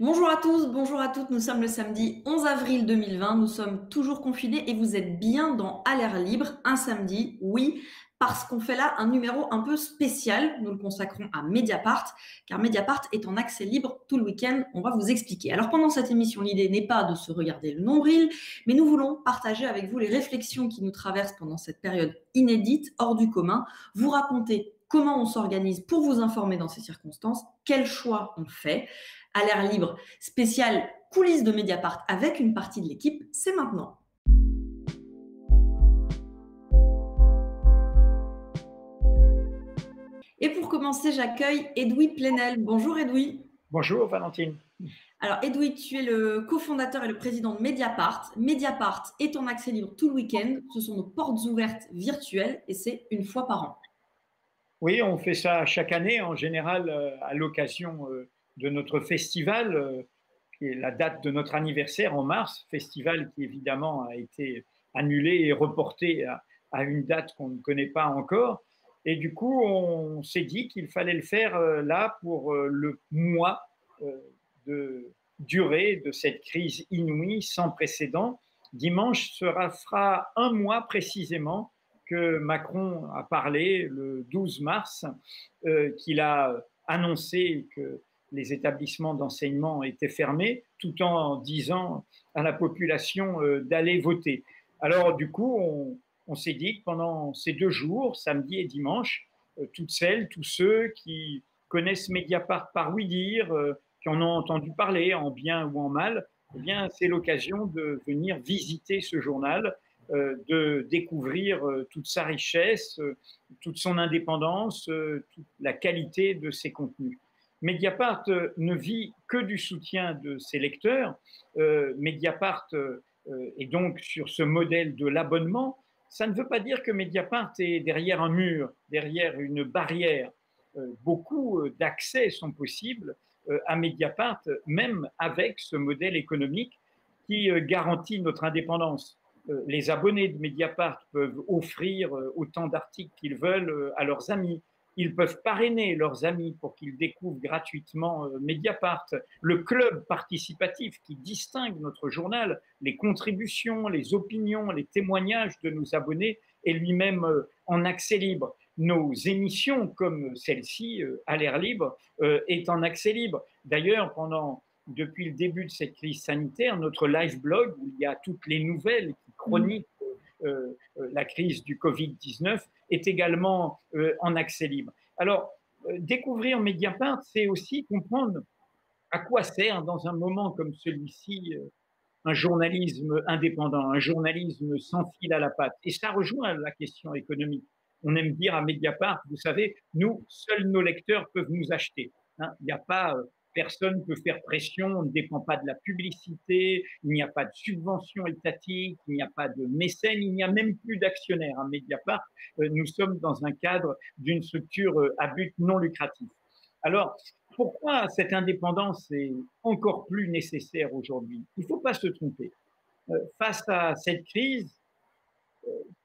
Bonjour à tous, bonjour à toutes. Nous sommes le samedi 11 avril 2020. Nous sommes toujours confinés et vous êtes bien dans À l'air libre, un samedi, oui, parce qu'on fait là un numéro un peu spécial. Nous le consacrons à Mediapart, car Mediapart est en accès libre tout le week-end. On va vous expliquer. Alors pendant cette émission, l'idée n'est pas de se regarder le nombril, mais nous voulons partager avec vous les réflexions qui nous traversent pendant cette période inédite, hors du commun, vous raconter comment on s'organise pour vous informer dans ces circonstances, quels choix on fait. À l'air libre, spécial coulisses de Mediapart avec une partie de l'équipe, c'est maintenant. Et pour commencer, j'accueille Edoui Plenel. Bonjour Edoui. Bonjour Valentine. Alors Edoui, tu es le cofondateur et le président de Mediapart. Mediapart est en accès libre tout le week-end. Ce sont nos portes ouvertes virtuelles et c'est une fois par an. Oui, on fait ça chaque année, en général à l'occasion de notre festival, qui est la date de notre anniversaire en mars, festival qui évidemment a été annulé et reporté à une date qu'on ne connaît pas encore. Et du coup, on s'est dit qu'il fallait le faire là pour le mois de durée de cette crise inouïe, sans précédent. Dimanche fera un mois précisément que Macron a parlé le 12 mars, qu'il a annoncé que les établissements d'enseignement étaient fermés, tout en disant à la population d'aller voter. Alors du coup, on s'est dit que pendant ces 2 jours, samedi et dimanche, toutes celles, tous ceux qui connaissent Mediapart par ouï-dire, qui en ont entendu parler en bien ou en mal, eh bien, c'est l'occasion de venir visiter ce journal, de découvrir toute sa richesse, toute son indépendance, toute la qualité de ses contenus. Mediapart ne vit que du soutien de ses lecteurs. Mediapart est donc sur ce modèle de l'abonnement. Ça ne veut pas dire que Mediapart est derrière un mur, derrière une barrière. Beaucoup d'accès sont possibles à Mediapart, même avec ce modèle économique qui garantit notre indépendance. Les abonnés de Mediapart peuvent offrir autant d'articles qu'ils veulent à leurs amis. Ils peuvent parrainer leurs amis pour qu'ils découvrent gratuitement Mediapart. Le club participatif qui distingue notre journal, les contributions, les opinions, les témoignages de nos abonnés est lui-même en accès libre. Nos émissions, comme celle-ci, à l'air libre, est en accès libre. D'ailleurs, depuis le début de cette crise sanitaire, notre live blog, où il y a toutes les nouvelles qui chroniquent la crise du Covid-19, est également en accès libre. Alors, découvrir Mediapart, c'est aussi comprendre à quoi sert, dans un moment comme celui-ci, un journalisme indépendant, un journalisme sans fil à la patte. Et ça rejoint la question économique. On aime dire à Mediapart, vous savez, nous, seuls nos lecteurs peuvent nous acheter. Hein, il n'y a pas, personne ne peut faire pression, on ne dépend pas de la publicité, il n'y a pas de subvention étatique, il n'y a pas de mécène, il n'y a même plus d'actionnaires à Mediapart. Nous sommes dans un cadre d'une structure à but non lucratif. Alors, pourquoi cette indépendance est encore plus nécessaire aujourd'hui? Il ne faut pas se tromper. Face à cette crise,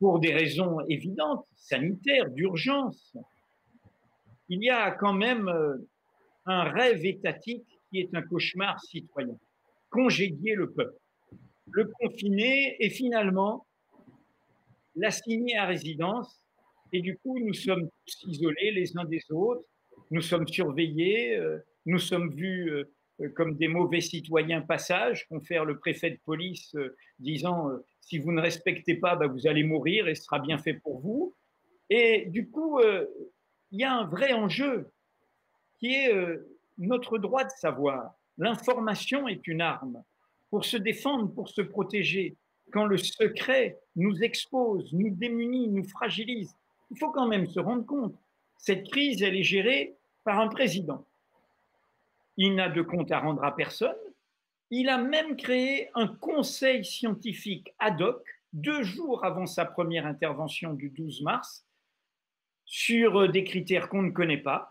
pour des raisons évidentes, sanitaires, d'urgence, il y a quand même un rêve étatique qui est un cauchemar citoyen. Congédier le peuple, le confiner et finalement l'assigner à résidence. Et du coup, nous sommes tous isolés les uns des autres, nous sommes surveillés, nous sommes vus comme des mauvais citoyens passage, confère le préfet de police disant si vous ne respectez pas, bah, vous allez mourir et ce sera bien fait pour vous. Et du coup, il y a un vrai enjeu qui est notre droit de savoir. L'information est une arme pour se défendre, pour se protéger. Quand le secret nous expose, nous démunit, nous fragilise, il faut quand même se rendre compte. Cette crise, elle est gérée par un président. Il n'a de compte à rendre à personne. Il a même créé un conseil scientifique ad hoc 2 jours avant sa première intervention du 12 mars sur des critères qu'on ne connaît pas,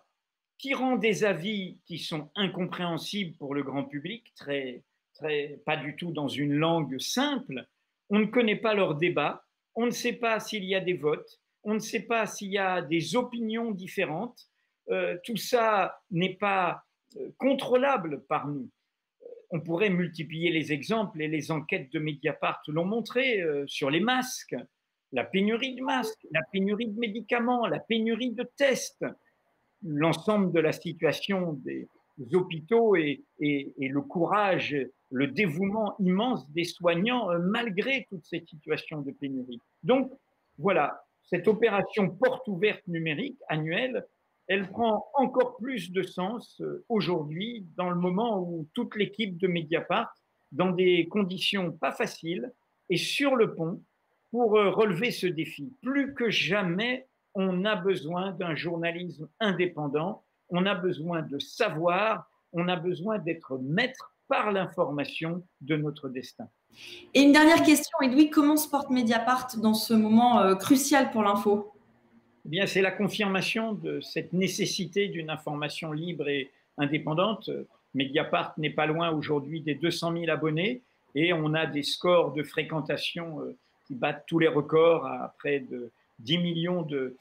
qui rend des avis qui sont incompréhensibles pour le grand public, pas du tout dans une langue simple. On ne connaît pas leurs débats, on ne sait pas s'il y a des votes, on ne sait pas s'il y a des opinions différentes. Tout ça n'est pas contrôlable par nous. On pourrait multiplier les exemples et les enquêtes de Mediapart l'ont montré sur les masques, la pénurie de masques, la pénurie de médicaments, la pénurie de tests, l'ensemble de la situation des hôpitaux et le courage, le dévouement immense des soignants malgré toute cette situation de pénurie. Donc voilà, cette opération porte ouverte numérique annuelle, elle prend encore plus de sens aujourd'hui, dans le moment où toute l'équipe de Mediapart, dans des conditions pas faciles, est sur le pont pour relever ce défi. Plus que jamais, on a besoin d'un journalisme indépendant, on a besoin de savoir, on a besoin d'être maître par l'information de notre destin. Et une dernière question, Edoui, comment se porte Mediapart dans ce moment crucial pour l'info? Eh bien, c'est la confirmation de cette nécessité d'une information libre et indépendante. Mediapart n'est pas loin aujourd'hui des 200 000 abonnés et on a des scores de fréquentation qui battent tous les records à près de 10 millions de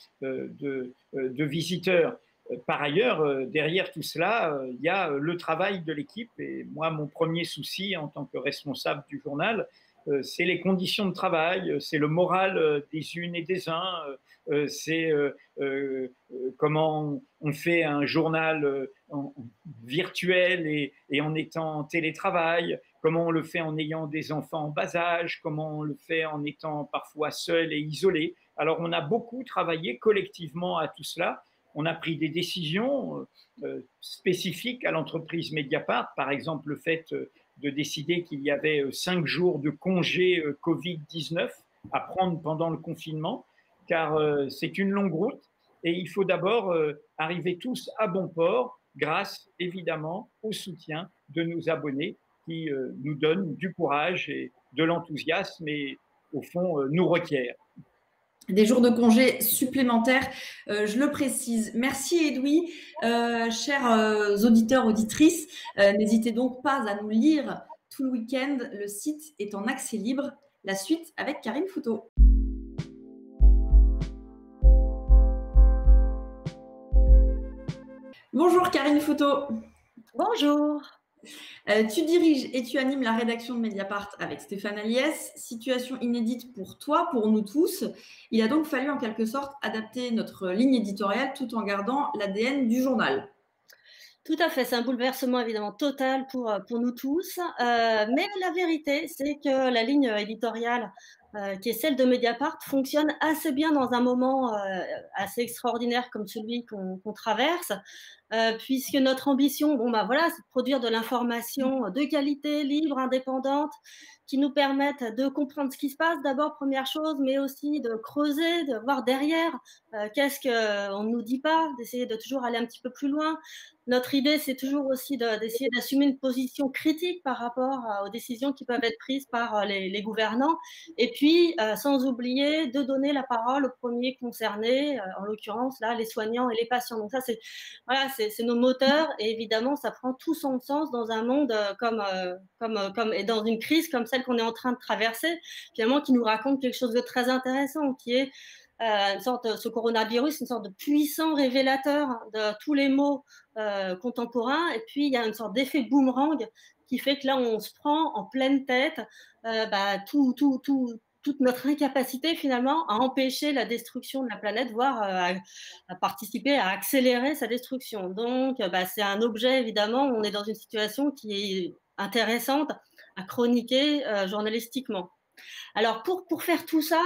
visiteurs. Par ailleurs, derrière tout cela, il y a le travail de l'équipe. Et moi, mon premier souci en tant que responsable du journal, c'est les conditions de travail, c'est le moral des unes et des uns, c'est comment on fait un journal virtuel et en étant en télétravail, comment on le fait en ayant des enfants en bas âge, comment on le fait en étant parfois seul et isolé. Alors on a beaucoup travaillé collectivement à tout cela. On a pris des décisions spécifiques à l'entreprise Mediapart, par exemple le fait de décider qu'il y avait 5 jours de congé Covid-19 à prendre pendant le confinement, car c'est une longue route et il faut d'abord arriver tous à bon port grâce évidemment au soutien de nos abonnés qui nous donnent du courage et de l'enthousiasme et au fond nous requièrent. Des jours de congé supplémentaires, je le précise. Merci Edoui. Chers auditeurs, auditrices, n'hésitez donc pas à nous lire tout le week-end. Le site est en accès libre. La suite avec Karine Fouteau. Bonjour Karine Fouteau. Bonjour. Tu diriges et tu animes la rédaction de Mediapart avec Stéphane Aliès. Situation inédite pour toi, pour nous tous. Il a donc fallu en quelque sorte adapter notre ligne éditoriale tout en gardant l'ADN du journal. Tout à fait, c'est un bouleversement évidemment total pour nous tous. Mais la vérité, c'est que la ligne éditoriale qui est celle de Mediapart fonctionne assez bien dans un moment assez extraordinaire comme celui qu'on traverse, puisque notre ambition, voilà, c'est de produire de l'information de qualité, libre, indépendante, qui nous permettent de comprendre ce qui se passe d'abord, première chose, mais aussi de creuser, de voir derrière qu'est-ce qu'on ne nous dit pas, d'essayer de toujours aller un petit peu plus loin. Notre idée, c'est toujours aussi d'essayer d'assumer une position critique par rapport aux décisions qui peuvent être prises par les gouvernants, et puis sans oublier de donner la parole aux premiers concernés, en l'occurrence là, les soignants et les patients. Donc ça, c'est nos moteurs, et évidemment, ça prend tout son sens dans un monde et dans une crise comme celle qu'on est en train de traverser, finalement, qui nous raconte quelque chose de très intéressant, qui est ce coronavirus, une sorte de puissant révélateur de tous les maux contemporains. Et puis, il y a une sorte d'effet boomerang qui fait que là, on se prend en pleine tête toute notre incapacité finalement à empêcher la destruction de la planète, voire à participer à accélérer sa destruction. Donc, c'est un objet, évidemment, on est dans une situation qui est intéressante à chroniquer journalistiquement. Alors, pour faire tout ça,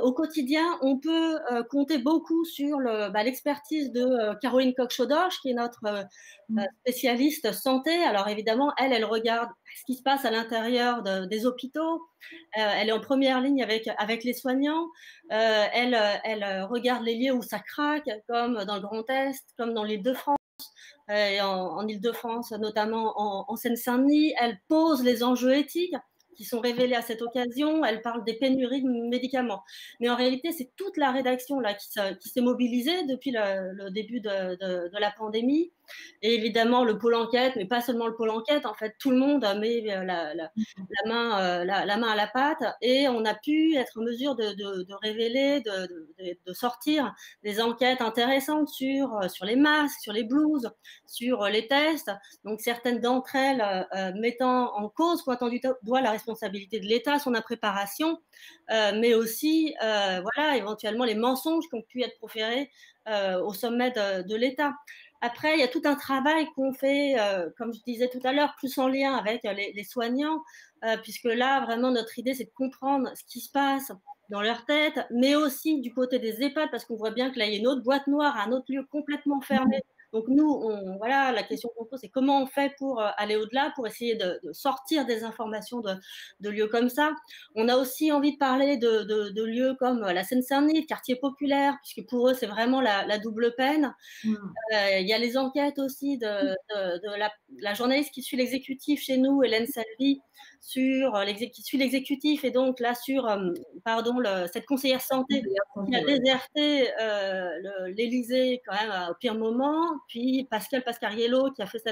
au quotidien, on peut compter beaucoup sur l'expertise de Caroline Coq-Chaudorge, qui est notre spécialiste santé. Alors, évidemment, elle regarde ce qui se passe à l'intérieur des hôpitaux. Elle est en première ligne avec les soignants. Elle regarde les lieux où ça craque, comme dans le Grand Est, comme dans l'Île-de-France. En Île-de-France, notamment en Seine-Saint-Denis. Elle pose les enjeux éthiques qui sont révélés à cette occasion. Elle parle des pénuries de médicaments. Mais en réalité, c'est toute la rédaction là qui s'est mobilisée depuis le début de la pandémie Et évidemment, le pôle enquête, mais pas seulement le pôle enquête, en fait, tout le monde met la main à la pâte et on a pu être en mesure de révéler, de sortir des enquêtes intéressantes sur les masques, sur les blouses, sur les tests. Donc, certaines d'entre elles mettant en cause, pointant du doigt la responsabilité de l'État, son impréparation, mais aussi, voilà, éventuellement les mensonges qui ont pu être proférés au sommet de l'État. Après, il y a tout un travail qu'on fait, comme je disais tout à l'heure, plus en lien avec les soignants, puisque là, vraiment, notre idée, c'est de comprendre ce qui se passe dans leur tête, mais aussi du côté des EHPAD, parce qu'on voit bien que là, il y a une autre boîte noire, un autre lieu complètement fermé. Donc nous, voilà, la question qu'on pose, c'est comment on fait pour aller au-delà, pour essayer de sortir des informations de lieux comme ça. On a aussi envie de parler de lieux comme la Seine-Saint-Denis, quartier populaire, puisque pour eux, c'est vraiment la double peine. Il y a les enquêtes aussi de la journaliste qui suit l'exécutif chez nous, Hélène Salvi, qui suit l'exécutif et donc là sur cette conseillère santé qui a déserté l'Élysée quand même au pire moment, puis Pascal Pascariello qui a fait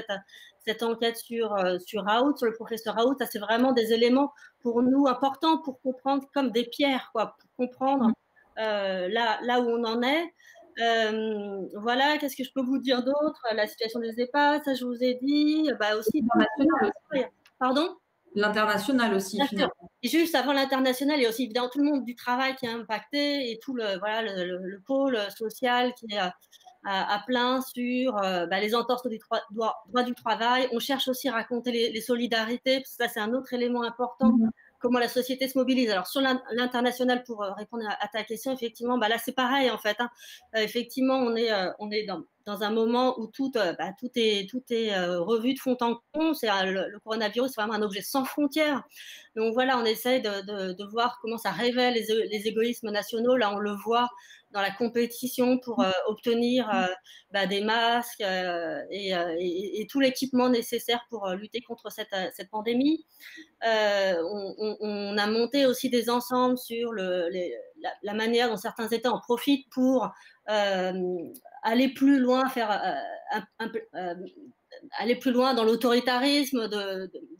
cette enquête sur Raoult, sur le professeur Raoult. Ça, c'est vraiment des éléments pour nous importants pour comprendre comme des pierres, quoi, pour comprendre là où on en est. Voilà, qu'est-ce que je peux vous dire d'autre? La situation des EHPAD, ça je vous ai dit. Bah aussi, pardon? L'international aussi, finalement. Et juste avant l'international, il y a aussi évidemment tout le monde du travail qui est impacté et tout le pôle social qui est à plein sur les entorses du droit du travail. On cherche aussi à raconter les solidarités, parce que ça c'est un autre élément important. Comment la société se mobilise. Alors sur l'international, pour répondre à ta question, effectivement, là c'est pareil en fait. Effectivement, on est dans un moment où tout est revu de fond en comble. Le coronavirus, c'est vraiment un objet sans frontières. Donc voilà, on essaye de voir comment ça révèle les égoïsmes nationaux. Là, on le voit dans la compétition pour obtenir des masques et tout l'équipement nécessaire pour lutter contre cette pandémie. On a monté aussi des ensembles sur la manière dont certains États en profitent pour aller plus loin, aller plus loin dans l'autoritarisme,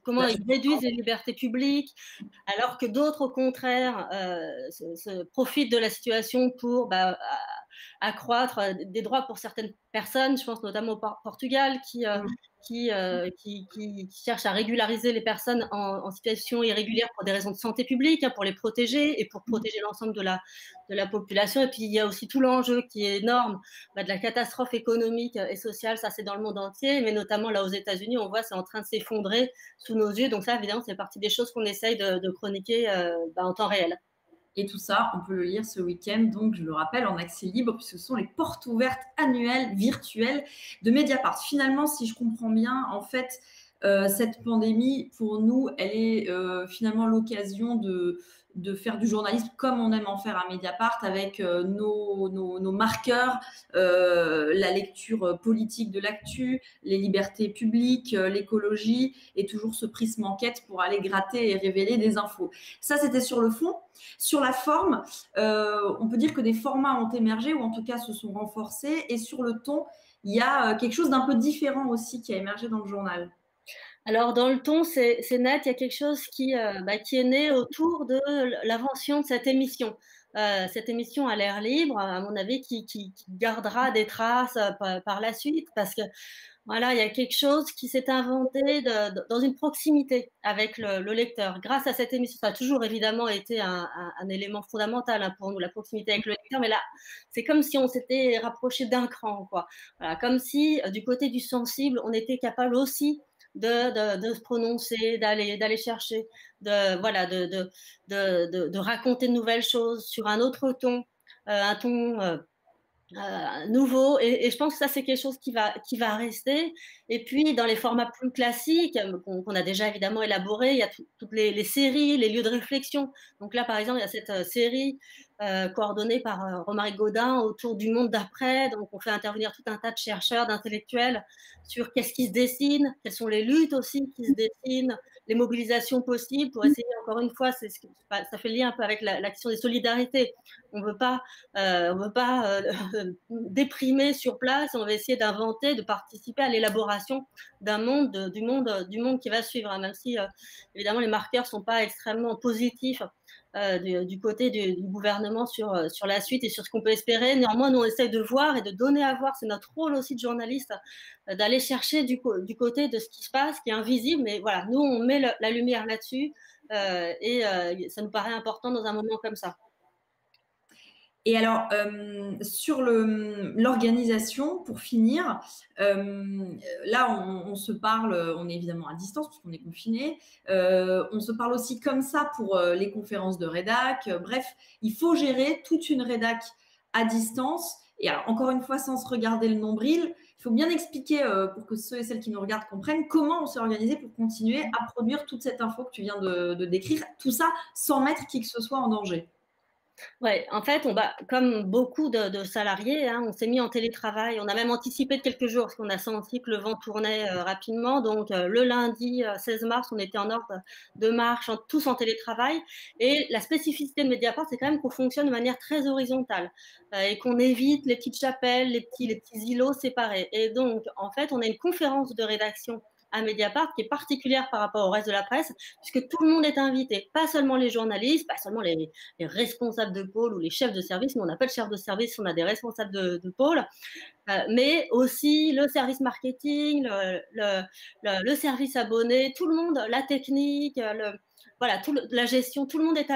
comment ils réduisent les libertés publiques, alors que d'autres, au contraire, se profitent de la situation pour accroître des droits pour certaines personnes. Je pense notamment au Portugal qui cherche à régulariser les personnes en situation irrégulière pour des raisons de santé publique, pour les protéger et pour protéger l'ensemble de la population. Et puis, il y a aussi tout l'enjeu qui est énorme de la catastrophe économique et sociale. Ça, c'est dans le monde entier, mais notamment là aux États-Unis, on voit c'est en train de s'effondrer sous nos yeux. Donc ça, évidemment, c'est partie des choses qu'on essaye de chroniquer en temps réel. Et tout ça, on peut le lire ce week-end, donc je le rappelle, en accès libre, puisque ce sont les portes ouvertes annuelles virtuelles de Mediapart. Finalement, si je comprends bien, en fait, cette pandémie, pour nous, elle est finalement l'occasion de faire du journalisme comme on aime en faire à Mediapart, avec nos marqueurs, la lecture politique de l'actu, les libertés publiques, l'écologie, et toujours ce prisme enquête pour aller gratter et révéler des infos. Ça, c'était sur le fond. Sur la forme, on peut dire que des formats ont émergé, ou en tout cas se sont renforcés, et sur le ton, il y a quelque chose d'un peu différent aussi qui a émergé dans le journal. Alors, dans le ton, c'est net, il y a quelque chose qui est né autour de l'invention de cette émission. Cette émission à l'air libre, à mon avis, qui gardera des traces par la suite, parce que voilà, il y a quelque chose qui s'est inventé dans une proximité avec le lecteur. Grâce à cette émission, ça a toujours évidemment été un élément fondamental pour nous, la proximité avec le lecteur, mais là, c'est comme si on s'était rapproché d'un cran, quoi. Voilà, comme si du côté du sensible, on était capable aussi de se prononcer, d'aller chercher, de raconter de nouvelles choses sur un autre ton, un ton nouveau, et je pense que ça c'est quelque chose qui va rester. Et puis dans les formats plus classiques qu'on a déjà évidemment élaboré, il y a toutes les séries, les lieux de réflexion. Donc là par exemple il y a cette série coordonnée par Romaric Gaudin autour du monde d'après. Donc on fait intervenir tout un tas de chercheurs, d'intellectuels sur qu'est-ce qui se dessine, quelles sont les luttes aussi qui se dessinent, les mobilisations possibles pour essayer, encore une fois, ça fait le lien un peu avec la question des solidarités. On veut pas déprimer sur place, on va essayer d'inventer, de participer à l'élaboration d'un monde, du monde qui va suivre, hein, même si évidemment les marqueurs sont pas extrêmement positifs du côté du gouvernement sur la suite et sur ce qu'on peut espérer. Néanmoins, nous on essaie de voir et de donner à voir, c'est notre rôle aussi de journaliste, d'aller chercher du côté de ce qui se passe, qui est invisible, mais voilà, nous on met la lumière là-dessus et ça nous paraît important dans un moment comme ça. Et alors, sur l'organisation, pour finir, là, on se parle, on est évidemment à distance puisqu'on est confiné. On se parle aussi comme ça pour les conférences de rédac. Bref, il faut gérer toute une rédac à distance. Et alors, encore une fois, sans se regarder le nombril, il faut bien expliquer pour que ceux et celles qui nous regardent comprennent comment on s'est organisé pour continuer à produire toute cette info que tu viens de décrire. Tout ça sans mettre qui que ce soit en danger. Ouais, en fait, comme beaucoup de salariés, hein, on s'est mis en télétravail. On a même anticipé de quelques jours parce qu'on a senti que le vent tournait rapidement. Donc, le lundi 16 mars, on était en ordre de marche, tous en télétravail. Et la spécificité de Mediapart, c'est quand même qu'on fonctionne de manière très horizontale et qu'on évite les petites chapelles, les petits îlots séparés. Et donc, en fait, on a une conférence de rédaction à Mediapart qui est particulière par rapport au reste de la presse, puisque tout le monde est invité, pas seulement les journalistes, pas seulement les responsables de pôle ou les chefs de service. Nous, on n'a pas de chef de service, on a des responsables de pôle, mais aussi le service marketing, le service abonné, tout le monde, la technique, voilà, la gestion, tout le monde est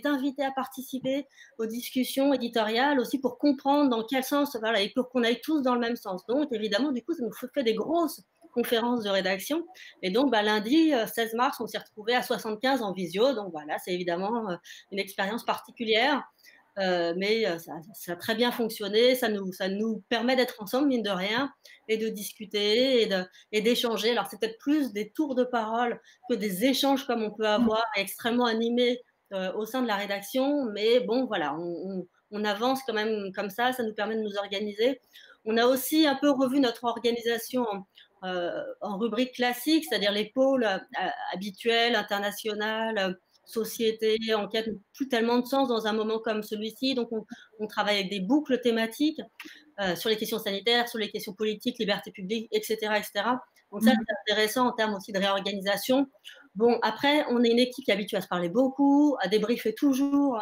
invité à participer aux discussions éditoriales aussi pour comprendre dans quel sens, voilà, et pour qu'on aille tous dans le même sens. Donc, évidemment, du coup, ça nous fait des grosses conférence de rédaction. Et donc, lundi 16 mars, on s'est retrouvés à 75 en visio. Donc, voilà, c'est évidemment une expérience particulière. Mais ça a très bien fonctionné. Ça nous permet d'être ensemble, mine de rien, et de discuter et d'échanger. Alors, c'est peut-être plus des tours de parole que des échanges comme on peut avoir, extrêmement animés au sein de la rédaction. Mais bon, voilà, on avance quand même comme ça. Ça nous permet de nous organiser. On a aussi un peu revu notre organisation en rubrique classique, c'est-à-dire les pôles habituels, international, société, enquête, n'ont plus tellement de sens dans un moment comme celui-ci. Donc, on travaille avec des boucles thématiques sur les questions sanitaires, sur les questions politiques, liberté publique, etc., etc. Donc, ça, c'est intéressant en termes aussi de réorganisation. Bon, après, on est une équipe qui est habituée à se parler beaucoup, à débriefer toujours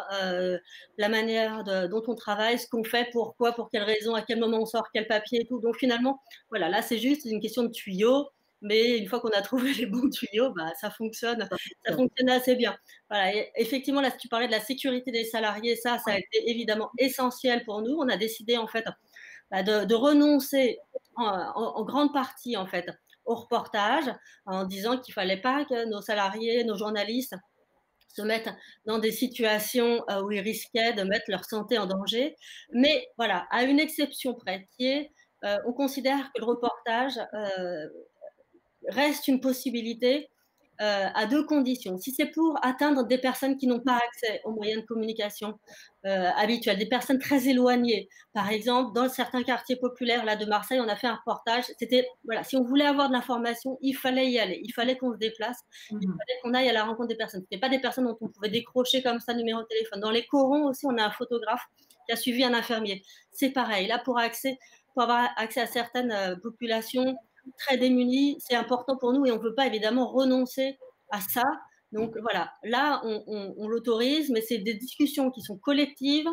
la manière dont on travaille, ce qu'on fait, pourquoi, pour quelles raisons, à quel moment on sort, quel papier et tout. Donc, finalement, voilà, là, c'est juste une question de tuyaux. Mais une fois qu'on a trouvé les bons tuyaux, ça fonctionne assez bien. Voilà, et effectivement, là, si tu parlais de la sécurité des salariés, ça a été évidemment essentiel pour nous. On a décidé, en fait, de renoncer en grande partie, en fait, au reportage, en disant qu'il ne fallait pas que nos salariés, nos journalistes se mettent dans des situations où ils risquaient de mettre leur santé en danger. Mais voilà, à une exception près, qui est, on considère que le reportage reste une possibilité à deux conditions. Si c'est pour atteindre des personnes qui n'ont pas accès aux moyens de communication habituels, des personnes très éloignées. Par exemple, dans certains quartiers populaires là, de Marseille, on a fait un reportage. C'était, voilà, si on voulait avoir de l'information, il fallait y aller. Il fallait qu'on se déplace. Il fallait qu'on aille à la rencontre des personnes. Ce n'étaient pas des personnes dont on pouvait décrocher comme ça numéro de téléphone. Dans les corons aussi, on a un photographe qui a suivi un infirmier. C'est pareil. Là, pour avoir accès à certaines populations très démunis, c'est important pour nous et on ne peut pas évidemment renoncer à ça. Donc voilà, là, on l'autorise, mais c'est des discussions qui sont collectives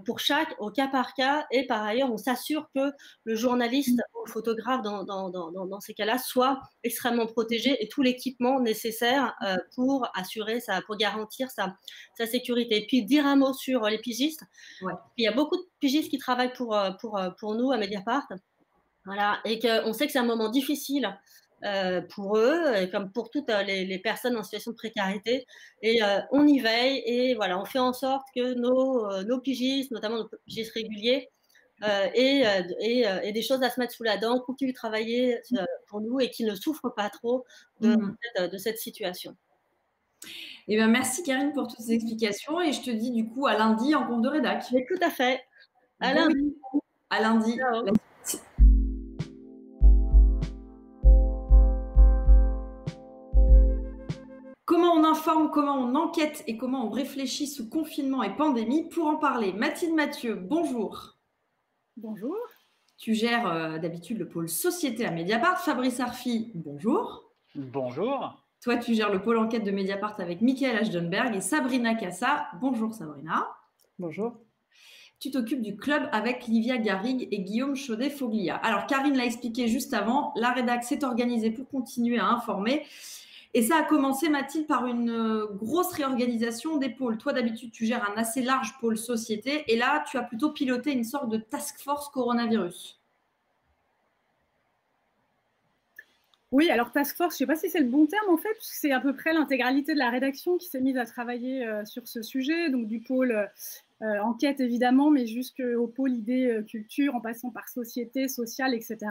pour chaque, au cas par cas, et par ailleurs, on s'assure que le journaliste ou le photographe dans ces cas-là soit extrêmement protégé et tout l'équipement nécessaire pour garantir sa sécurité. Et puis, dire un mot sur les pigistes. Ouais. Il y a beaucoup de pigistes qui travaillent pour nous à Mediapart. Voilà, et qu'on sait que c'est un moment difficile pour eux, comme pour toutes les personnes en situation de précarité. Et on y veille et voilà, on fait en sorte que nos pigistes, notamment nos pigistes réguliers, aient des choses à se mettre sous la dent, continuent de travailler pour nous et qu'ils ne souffrent pas trop de cette situation. Eh bien, merci Karine pour toutes ces explications et je te dis du coup à lundi en conf de rédac. Mais tout à fait. À lundi. À lundi. Ciao. Comment on informe, comment on enquête et comment on réfléchit sous confinement et pandémie? Pour en parler, Mathilde Mathieu, bonjour. Bonjour. Tu gères d'habitude le pôle société à Mediapart. Fabrice Arfi, bonjour. Bonjour. Toi, tu gères le pôle enquête de Mediapart avec Michael Ashdenberg et Sabrina Cassa. Bonjour Sabrina. Bonjour. Tu t'occupes du club avec Livia Garrigue et Guillaume Chaudet-Foglia. Alors, Karine l'a expliqué juste avant, la rédac s'est organisée pour continuer à informer. Et ça a commencé, Mathilde, par une grosse réorganisation des pôles. Toi, d'habitude, tu gères un assez large pôle société. Et là, tu as plutôt piloté une sorte de task force coronavirus. Oui, alors task force, je ne sais pas si c'est le bon terme en fait, puisque c'est à peu près l'intégralité de la rédaction qui s'est mise à travailler sur ce sujet, donc du pôle enquête évidemment, mais jusqu'au pôle idée culture, en passant par société, sociale, etc.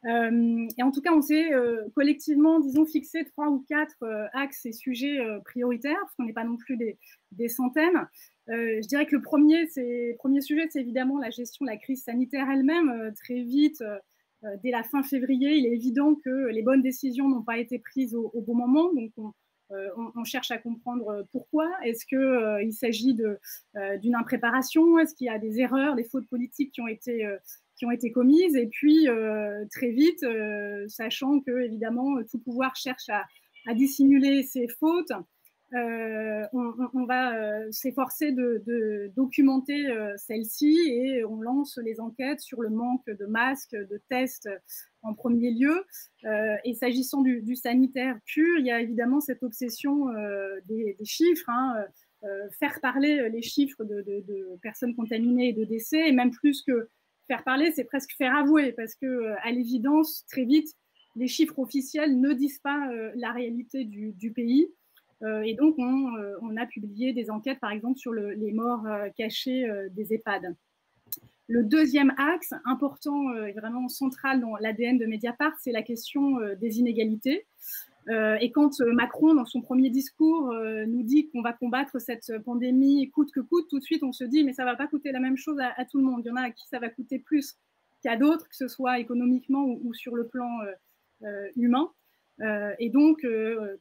Et en tout cas, on s'est collectivement, disons, fixé 3 ou 4 axes et sujets prioritaires, parce qu'on n'est pas non plus des centaines. Je dirais que le premier sujet, c'est évidemment la gestion de la crise sanitaire elle-même. Très vite, dès la fin février, il est évident que les bonnes décisions n'ont pas été prises au bon moment. Donc, on cherche à comprendre pourquoi. Est-ce qu'il s'agit d'une impréparation? Est-ce qu'il y a des erreurs, des fautes politiques qui ont été commises? Et puis, très vite, sachant que, évidemment, tout pouvoir cherche à dissimuler ses fautes, on va s'efforcer de documenter celles-ci et on lance les enquêtes sur le manque de masques, de tests en premier lieu. Et s'agissant du sanitaire pur, il y a évidemment cette obsession des chiffres, faire parler les chiffres de personnes contaminées et de décès, et même plus que faire parler, c'est presque faire avouer, parce que à l'évidence, très vite, les chiffres officiels ne disent pas la réalité du pays. Et donc, on a publié des enquêtes, par exemple, sur les morts cachés des EHPAD. Le deuxième axe, important et vraiment central dans l'ADN de Mediapart, c'est la question des inégalités. Et quand Macron, dans son premier discours, nous dit qu'on va combattre cette pandémie coûte que coûte, tout de suite, on se dit, mais ça ne va pas coûter la même chose à tout le monde. Il y en a à qui ça va coûter plus qu'à d'autres, que ce soit économiquement ou sur le plan humain. Et donc,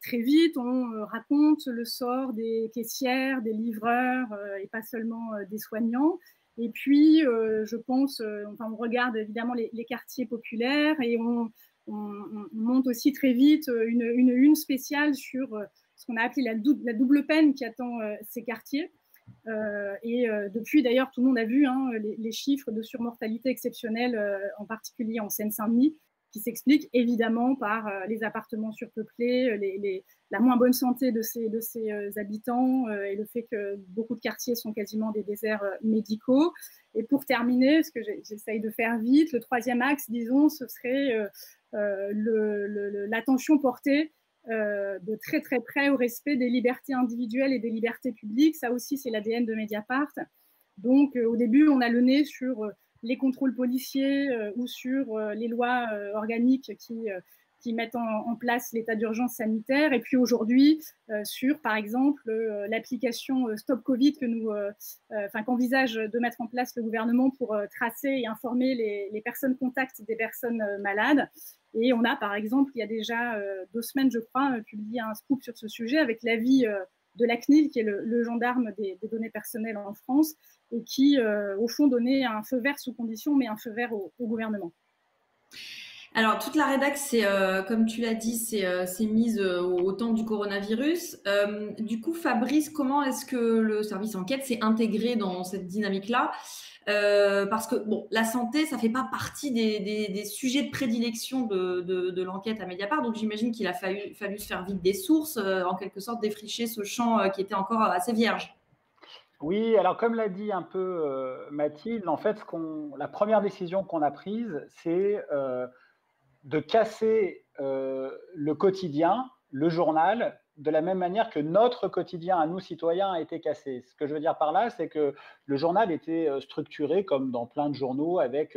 très vite, on raconte le sort des caissières, des livreurs et pas seulement des soignants. Et puis, je pense, on regarde évidemment les quartiers populaires et on monte aussi très vite une spéciale sur ce qu'on a appelé la double peine qui attend ces quartiers. Et depuis, d'ailleurs, tout le monde a vu les chiffres de surmortalité exceptionnelle, en particulier en Seine-Saint-Denis, qui s'explique évidemment par les appartements surpeuplés, la moins bonne santé de ces habitants et le fait que beaucoup de quartiers sont quasiment des déserts médicaux. Et pour terminer, parce que j'essaye de faire vite, le troisième axe, disons, ce serait l'attention portée de très très près au respect des libertés individuelles et des libertés publiques. Ça aussi, c'est l'ADN de Mediapart. Donc, au début, on a le nez sur les contrôles policiers ou sur les lois organiques qui mettent en place l'état d'urgence sanitaire. Et puis aujourd'hui, sur, par exemple, l'application Stop Covid qu'envisage de mettre en place le gouvernement pour tracer et informer les personnes contacts des personnes malades. Et on a, par exemple, il y a déjà 2 semaines, je crois, publié un scoop sur ce sujet avec l'avis de la CNIL, qui est le gendarme des données personnelles en France, et qui, au fond, donnait un feu vert sous condition, mais un feu vert au gouvernement. Alors, toute la rédac, comme tu l'as dit, c'est mise au temps du coronavirus. Du coup, Fabrice, comment est-ce que le service enquête s'est intégré dans cette dynamique-là? Parce que bon, la santé, ça fait pas partie des sujets de prédilection de l'enquête à Mediapart, donc j'imagine qu'il a fallu se faire vite des sources, en quelque sorte défricher ce champ qui était encore assez vierge. Oui, alors comme l'a dit un peu Mathilde, en fait, la première décision qu'on a prise, c'est de casser le quotidien, le journal, de la même manière que notre quotidien à nous citoyens a été cassé. Ce que je veux dire par là, c'est que le journal était structuré comme dans plein de journaux avec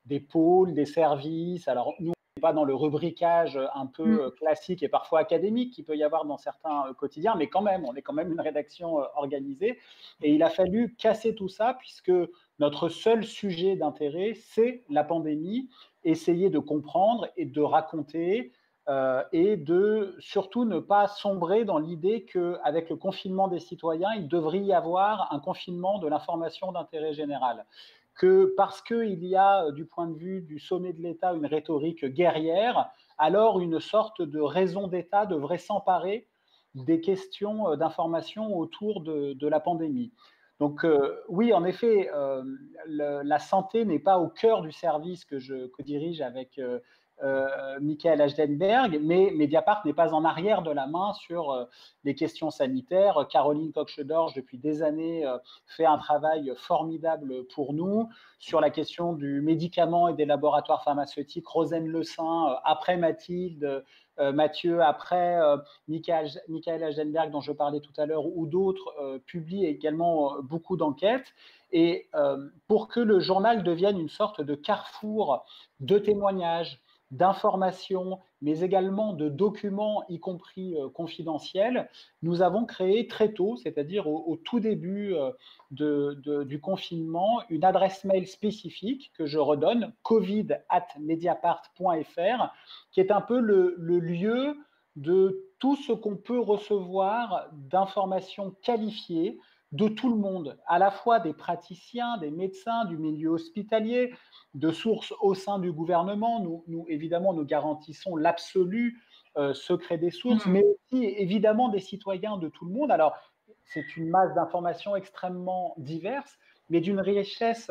des pôles, des services. Alors nous, on n'est pas dans le rubricage un peu classique et parfois académique qu'il peut y avoir dans certains quotidiens, mais quand même, on est quand même une rédaction organisée. Et il a fallu casser tout ça puisque notre seul sujet d'intérêt, c'est la pandémie, essayer de comprendre et de raconter et de surtout ne pas sombrer dans l'idée qu'avec le confinement des citoyens, il devrait y avoir un confinement de l'information d'intérêt général. Que parce qu'il y a, du point de vue du sommet de l'État, une rhétorique guerrière, alors une sorte de raison d'État devrait s'emparer des questions d'information autour de la pandémie. Donc oui, en effet, la santé n'est pas au cœur du service que je dirige avec Michael Hajdenberg, mais Mediapart n'est pas en arrière de la main sur les questions sanitaires. Caroline Coq-Chedorge, depuis des années, fait un travail formidable pour nous sur la question du médicament et des laboratoires pharmaceutiques. Rosane Le Saint, après Mathilde, Mathieu, après Michael Hajdenberg, dont je parlais tout à l'heure, ou d'autres, publient également beaucoup d'enquêtes. Et pour que le journal devienne une sorte de carrefour de témoignages, d'informations, mais également de documents, y compris confidentiels, nous avons créé très tôt, c'est-à-dire au tout début du confinement, une adresse mail spécifique que je redonne, covid@mediapart.fr, qui est un peu le lieu de tout ce qu'on peut recevoir d'informations qualifiées de tout le monde, à la fois des praticiens, des médecins, du milieu hospitalier, de sources au sein du gouvernement. Nous évidemment, nous garantissons l'absolu secret des sources, mais aussi évidemment des citoyens, de tout le monde. Alors, c'est une masse d'informations extrêmement diverses, mais d'une richesse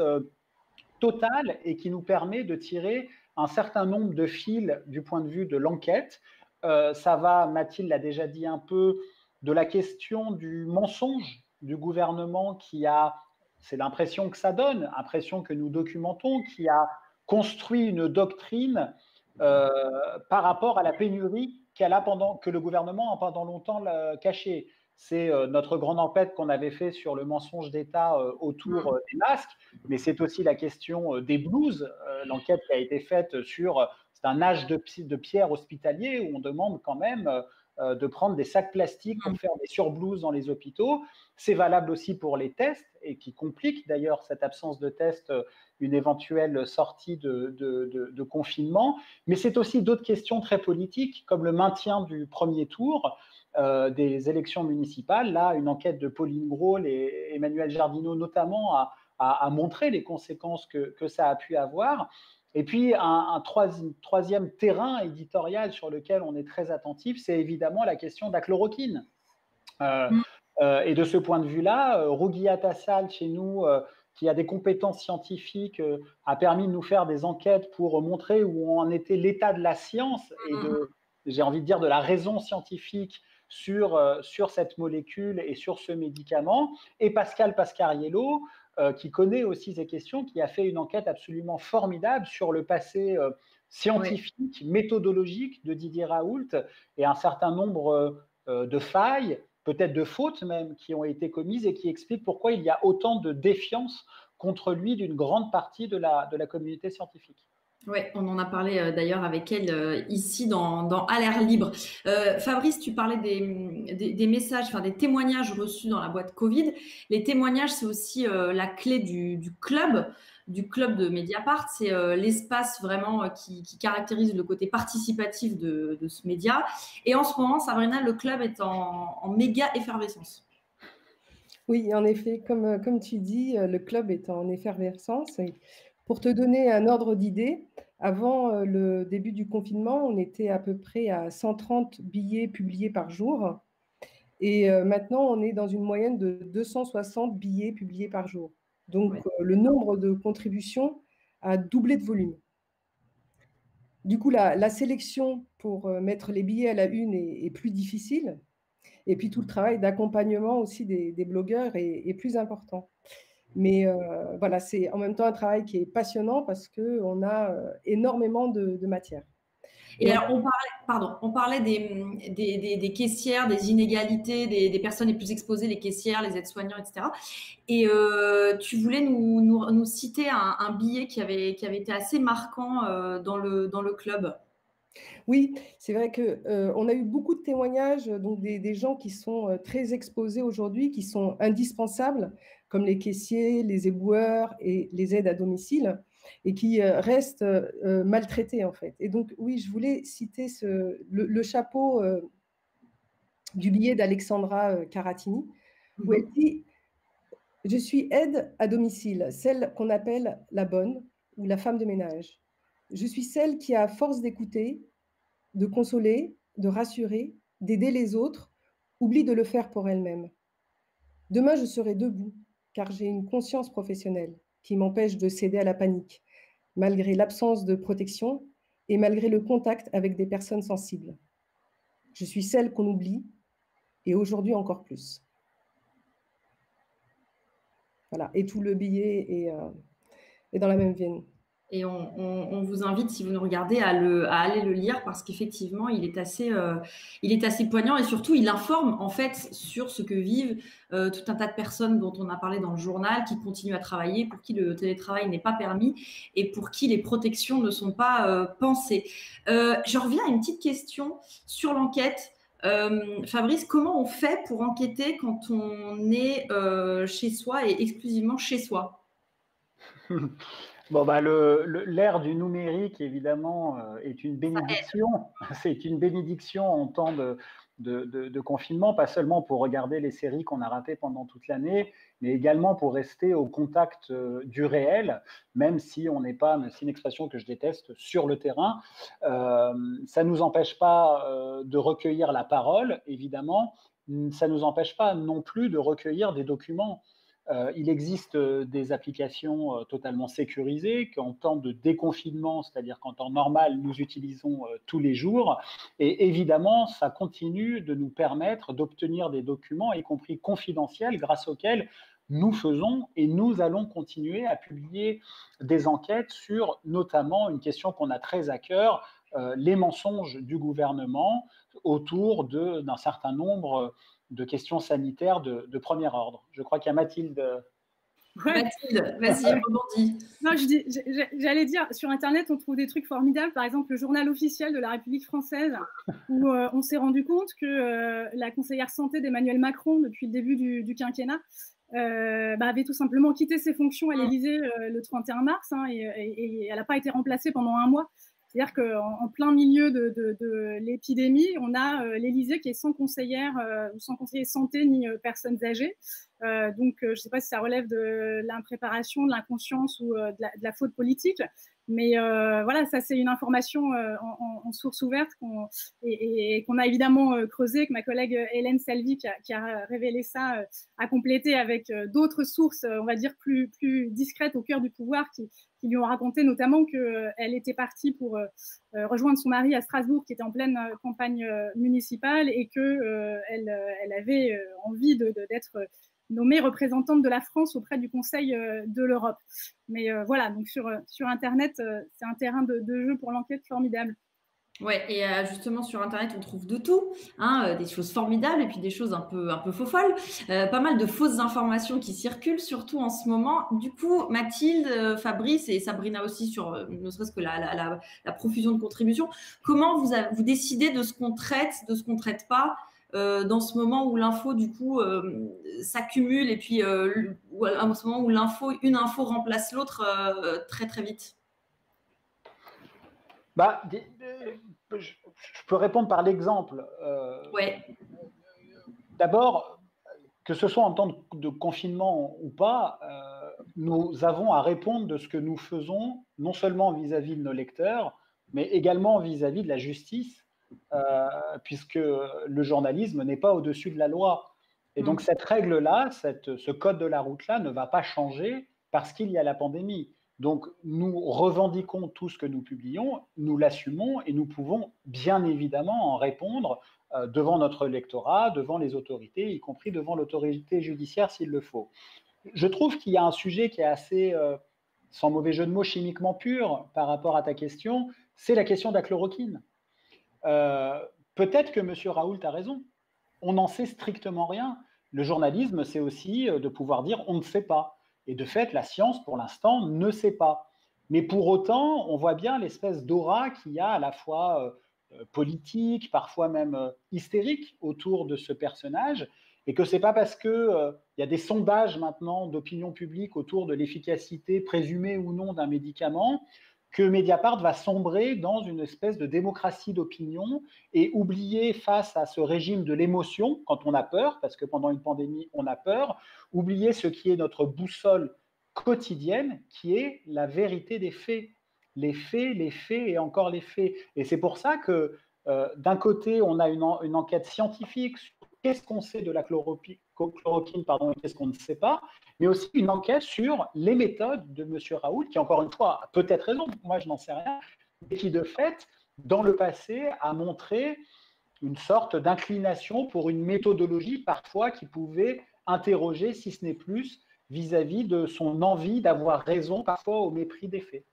totale et qui nous permet de tirer un certain nombre de fils du point de vue de l'enquête. Ça va, Mathilde l'a déjà dit un peu, de la question du mensonge du gouvernement qui a, c'est l'impression que ça donne, l'impression que nous documentons, qui a construit une doctrine par rapport à la pénurie que le gouvernement a pendant longtemps cachée. C'est notre grande enquête qu'on avait fait sur le mensonge d'État autour des masques, mais c'est aussi la question des blouses, l'enquête qui a été faite sur, c'est un âge de pierre hospitalier où on demande quand même de prendre des sacs plastiques pour faire des surblouses dans les hôpitaux. C'est valable aussi pour les tests et qui complique d'ailleurs cette absence de tests, une éventuelle sortie de confinement. Mais c'est aussi d'autres questions très politiques comme le maintien du premier tour des élections municipales. Là, une enquête de Pauline Gros et Emmanuel Jardinot notamment a montré les conséquences que ça a pu avoir. Et puis, un troisième terrain éditorial sur lequel on est très attentif, c'est évidemment la question de la chloroquine. Et de ce point de vue-là, Rougia Tassal, chez nous, qui a des compétences scientifiques, a permis de nous faire des enquêtes pour montrer où en était l'état de la science et j'ai envie de dire, de la raison scientifique sur cette molécule et sur ce médicament. Et Pascal Pascariello, qui connaît aussi ces questions, qui a fait une enquête absolument formidable sur le passé scientifique, méthodologique de Didier Raoult et un certain nombre de failles, peut-être de fautes même, qui ont été commises et qui expliquent pourquoi il y a autant de défiance contre lui d'une grande partie de la communauté scientifique. Oui, on en a parlé d'ailleurs avec elle ici dans À l'air libre. Fabrice, tu parlais des messages, enfin des témoignages reçus dans la boîte Covid. Les témoignages, c'est aussi la clé du club de Mediapart. C'est l'espace vraiment qui caractérise le côté participatif de ce média. Et en ce moment, Sabrina, le club est en méga effervescence. Oui, en effet, comme tu dis, le club est en effervescence. Et pour te donner un ordre d'idée, avant le début du confinement, on était à peu près à 130 billets publiés par jour. Et maintenant, on est dans une moyenne de 260 billets publiés par jour. Donc, le nombre de contributions a doublé de volume. Du coup, la sélection pour mettre les billets à la une est plus difficile. Et puis, tout le travail d'accompagnement aussi des blogueurs est plus important. Mais voilà, c'est en même temps un travail qui est passionnant parce qu'on a énormément de matière. Et alors, on parlait des caissières, des inégalités, des personnes les plus exposées, les caissières, les aides-soignants, etc. Et tu voulais nous citer un billet qui avait été assez marquant dans le club. Oui, c'est vrai qu'on a eu beaucoup de témoignages, donc des gens qui sont très exposés aujourd'hui, qui sont indispensables comme les caissiers, les éboueurs et les aides à domicile, et qui restent maltraités en fait. Et donc oui, je voulais citer le chapeau du billet d'Alexandra Caratini, où elle dit « Je suis aide à domicile, celle qu'on appelle la bonne ou la femme de ménage. Je suis celle qui, à force d'écouter, de consoler, de rassurer, d'aider les autres, oublie de le faire pour elle-même. Demain, je serai debout, car j'ai une conscience professionnelle qui m'empêche de céder à la panique, malgré l'absence de protection et malgré le contact avec des personnes sensibles. Je suis celle qu'on oublie, et aujourd'hui encore plus. » Voilà, et tout le billet est dans la même veine. Et on vous invite, si vous nous regardez, à aller le lire parce qu'effectivement, il est assez poignant et surtout, il informe en fait sur ce que vivent tout un tas de personnes dont on a parlé dans le journal, qui continuent à travailler, pour qui le télétravail n'est pas permis et pour qui les protections ne sont pas pensées. Je reviens à une petite question sur l'enquête. Fabrice, comment on fait pour enquêter quand on est chez soi et exclusivement chez soi? Bon, l'ère du numérique, évidemment, est une bénédiction. C'est une bénédiction en temps de confinement, pas seulement pour regarder les séries qu'on a ratées pendant toute l'année, mais également pour rester au contact du réel, même si on n'est pas, c'est une expression que je déteste, sur le terrain. Ça ne nous empêche pas de recueillir la parole, évidemment. Ça ne nous empêche pas non plus de recueillir des documents. Il existe des applications totalement sécurisées qu'en temps de déconfinement, c'est-à-dire qu'en temps normal, nous utilisons tous les jours. Et évidemment, ça continue de nous permettre d'obtenir des documents, y compris confidentiels, grâce auxquels nous faisons et nous allons continuer à publier des enquêtes sur notamment une question qu'on a très à cœur, les mensonges du gouvernement autour d'un certain nombre de questions sanitaires de premier ordre. Je crois qu'il y a Mathilde. Ouais. Mathilde, vas-y, rebondis. Non, j'allais dire, sur Internet, on trouve des trucs formidables. Par exemple, le journal officiel de la République française, où on s'est rendu compte que la conseillère santé d'Emmanuel Macron, depuis le début du quinquennat, avait tout simplement quitté ses fonctions à l'Élysée le 31 mars, et elle n'a pas été remplacée pendant un mois. C'est-à-dire qu'en plein milieu de l'épidémie, on a l'Élysée qui est sans conseillère ou sans conseiller santé ni personnes âgées. Donc, je ne sais pas si ça relève de l'impréparation, de l'inconscience ou de la faute politique. Mais voilà, ça c'est une information en source ouverte et qu'on a évidemment creusé, que ma collègue Hélène Salvi qui a révélé ça, a complété avec d'autres sources, on va dire plus discrètes au cœur du pouvoir, qui lui ont raconté notamment qu'elle était partie pour rejoindre son mari à Strasbourg, qui était en pleine campagne municipale, et qu'elle avait envie d'être nommée représentante de la France auprès du Conseil de l'Europe. Mais voilà, donc sur Internet, c'est un terrain de jeu pour l'enquête formidable. Ouais, et justement sur Internet, on trouve de tout, des choses formidables et puis des choses un peu faux-folles. Pas mal de fausses informations qui circulent, surtout en ce moment. Du coup, Mathilde, Fabrice et Sabrina aussi, sur ne serait-ce que la profusion de contributions, comment vous décidez de ce qu'on traite, de ce qu'on ne traite pas dans ce moment où l'info, du coup, s'accumule et puis à ce moment où une info remplace l'autre très, très vite? Je peux répondre par l'exemple. Ouais. D'abord, que ce soit en temps de confinement ou pas, nous avons à répondre de ce que nous faisons, non seulement vis-à-vis de nos lecteurs, mais également vis-à-vis de la justice, puisque le journalisme n'est pas au-dessus de la loi. Et donc cette règle-là, ce code de la route-là ne va pas changer parce qu'il y a la pandémie. Donc, nous revendiquons tout ce que nous publions, nous l'assumons et nous pouvons bien évidemment en répondre devant notre lectorat, devant les autorités, y compris devant l'autorité judiciaire s'il le faut. Je trouve qu'il y a un sujet qui est assez, sans mauvais jeu de mots, chimiquement pur par rapport à ta question, c'est la question de la chloroquine. Peut-être que M. Raoult a raison, on n'en sait strictement rien. Le journalisme, c'est aussi de pouvoir dire on ne sait pas. Et de fait, la science, pour l'instant, ne sait pas. Mais pour autant, on voit bien l'espèce d'aura qu'il y a à la fois politique, parfois même hystérique autour de ce personnage. et que ce n'est pas parce qu'il y a des sondages maintenant d'opinion publique autour de l'efficacité présumée ou non d'un médicament que Mediapart va sombrer dans une espèce de démocratie d'opinion et oublier face à ce régime de l'émotion, quand on a peur, parce que pendant une pandémie, on a peur, oublier ce qui est notre boussole quotidienne, qui est la vérité des faits. Les faits et encore les faits. Et c'est pour ça que d'un côté, on a une enquête scientifique sur qu'est-ce qu'on sait de la chloroquine, et qu'est-ce qu'on ne sait pas, mais aussi une enquête sur les méthodes de M. Raoult, qui, encore une fois, a peut-être raison, moi je n'en sais rien, mais qui, de fait, dans le passé, a montré une sorte d'inclination pour une méthodologie, parfois, qui pouvait interroger, si ce n'est plus, vis-à-vis de son envie d'avoir raison, parfois au mépris des faits.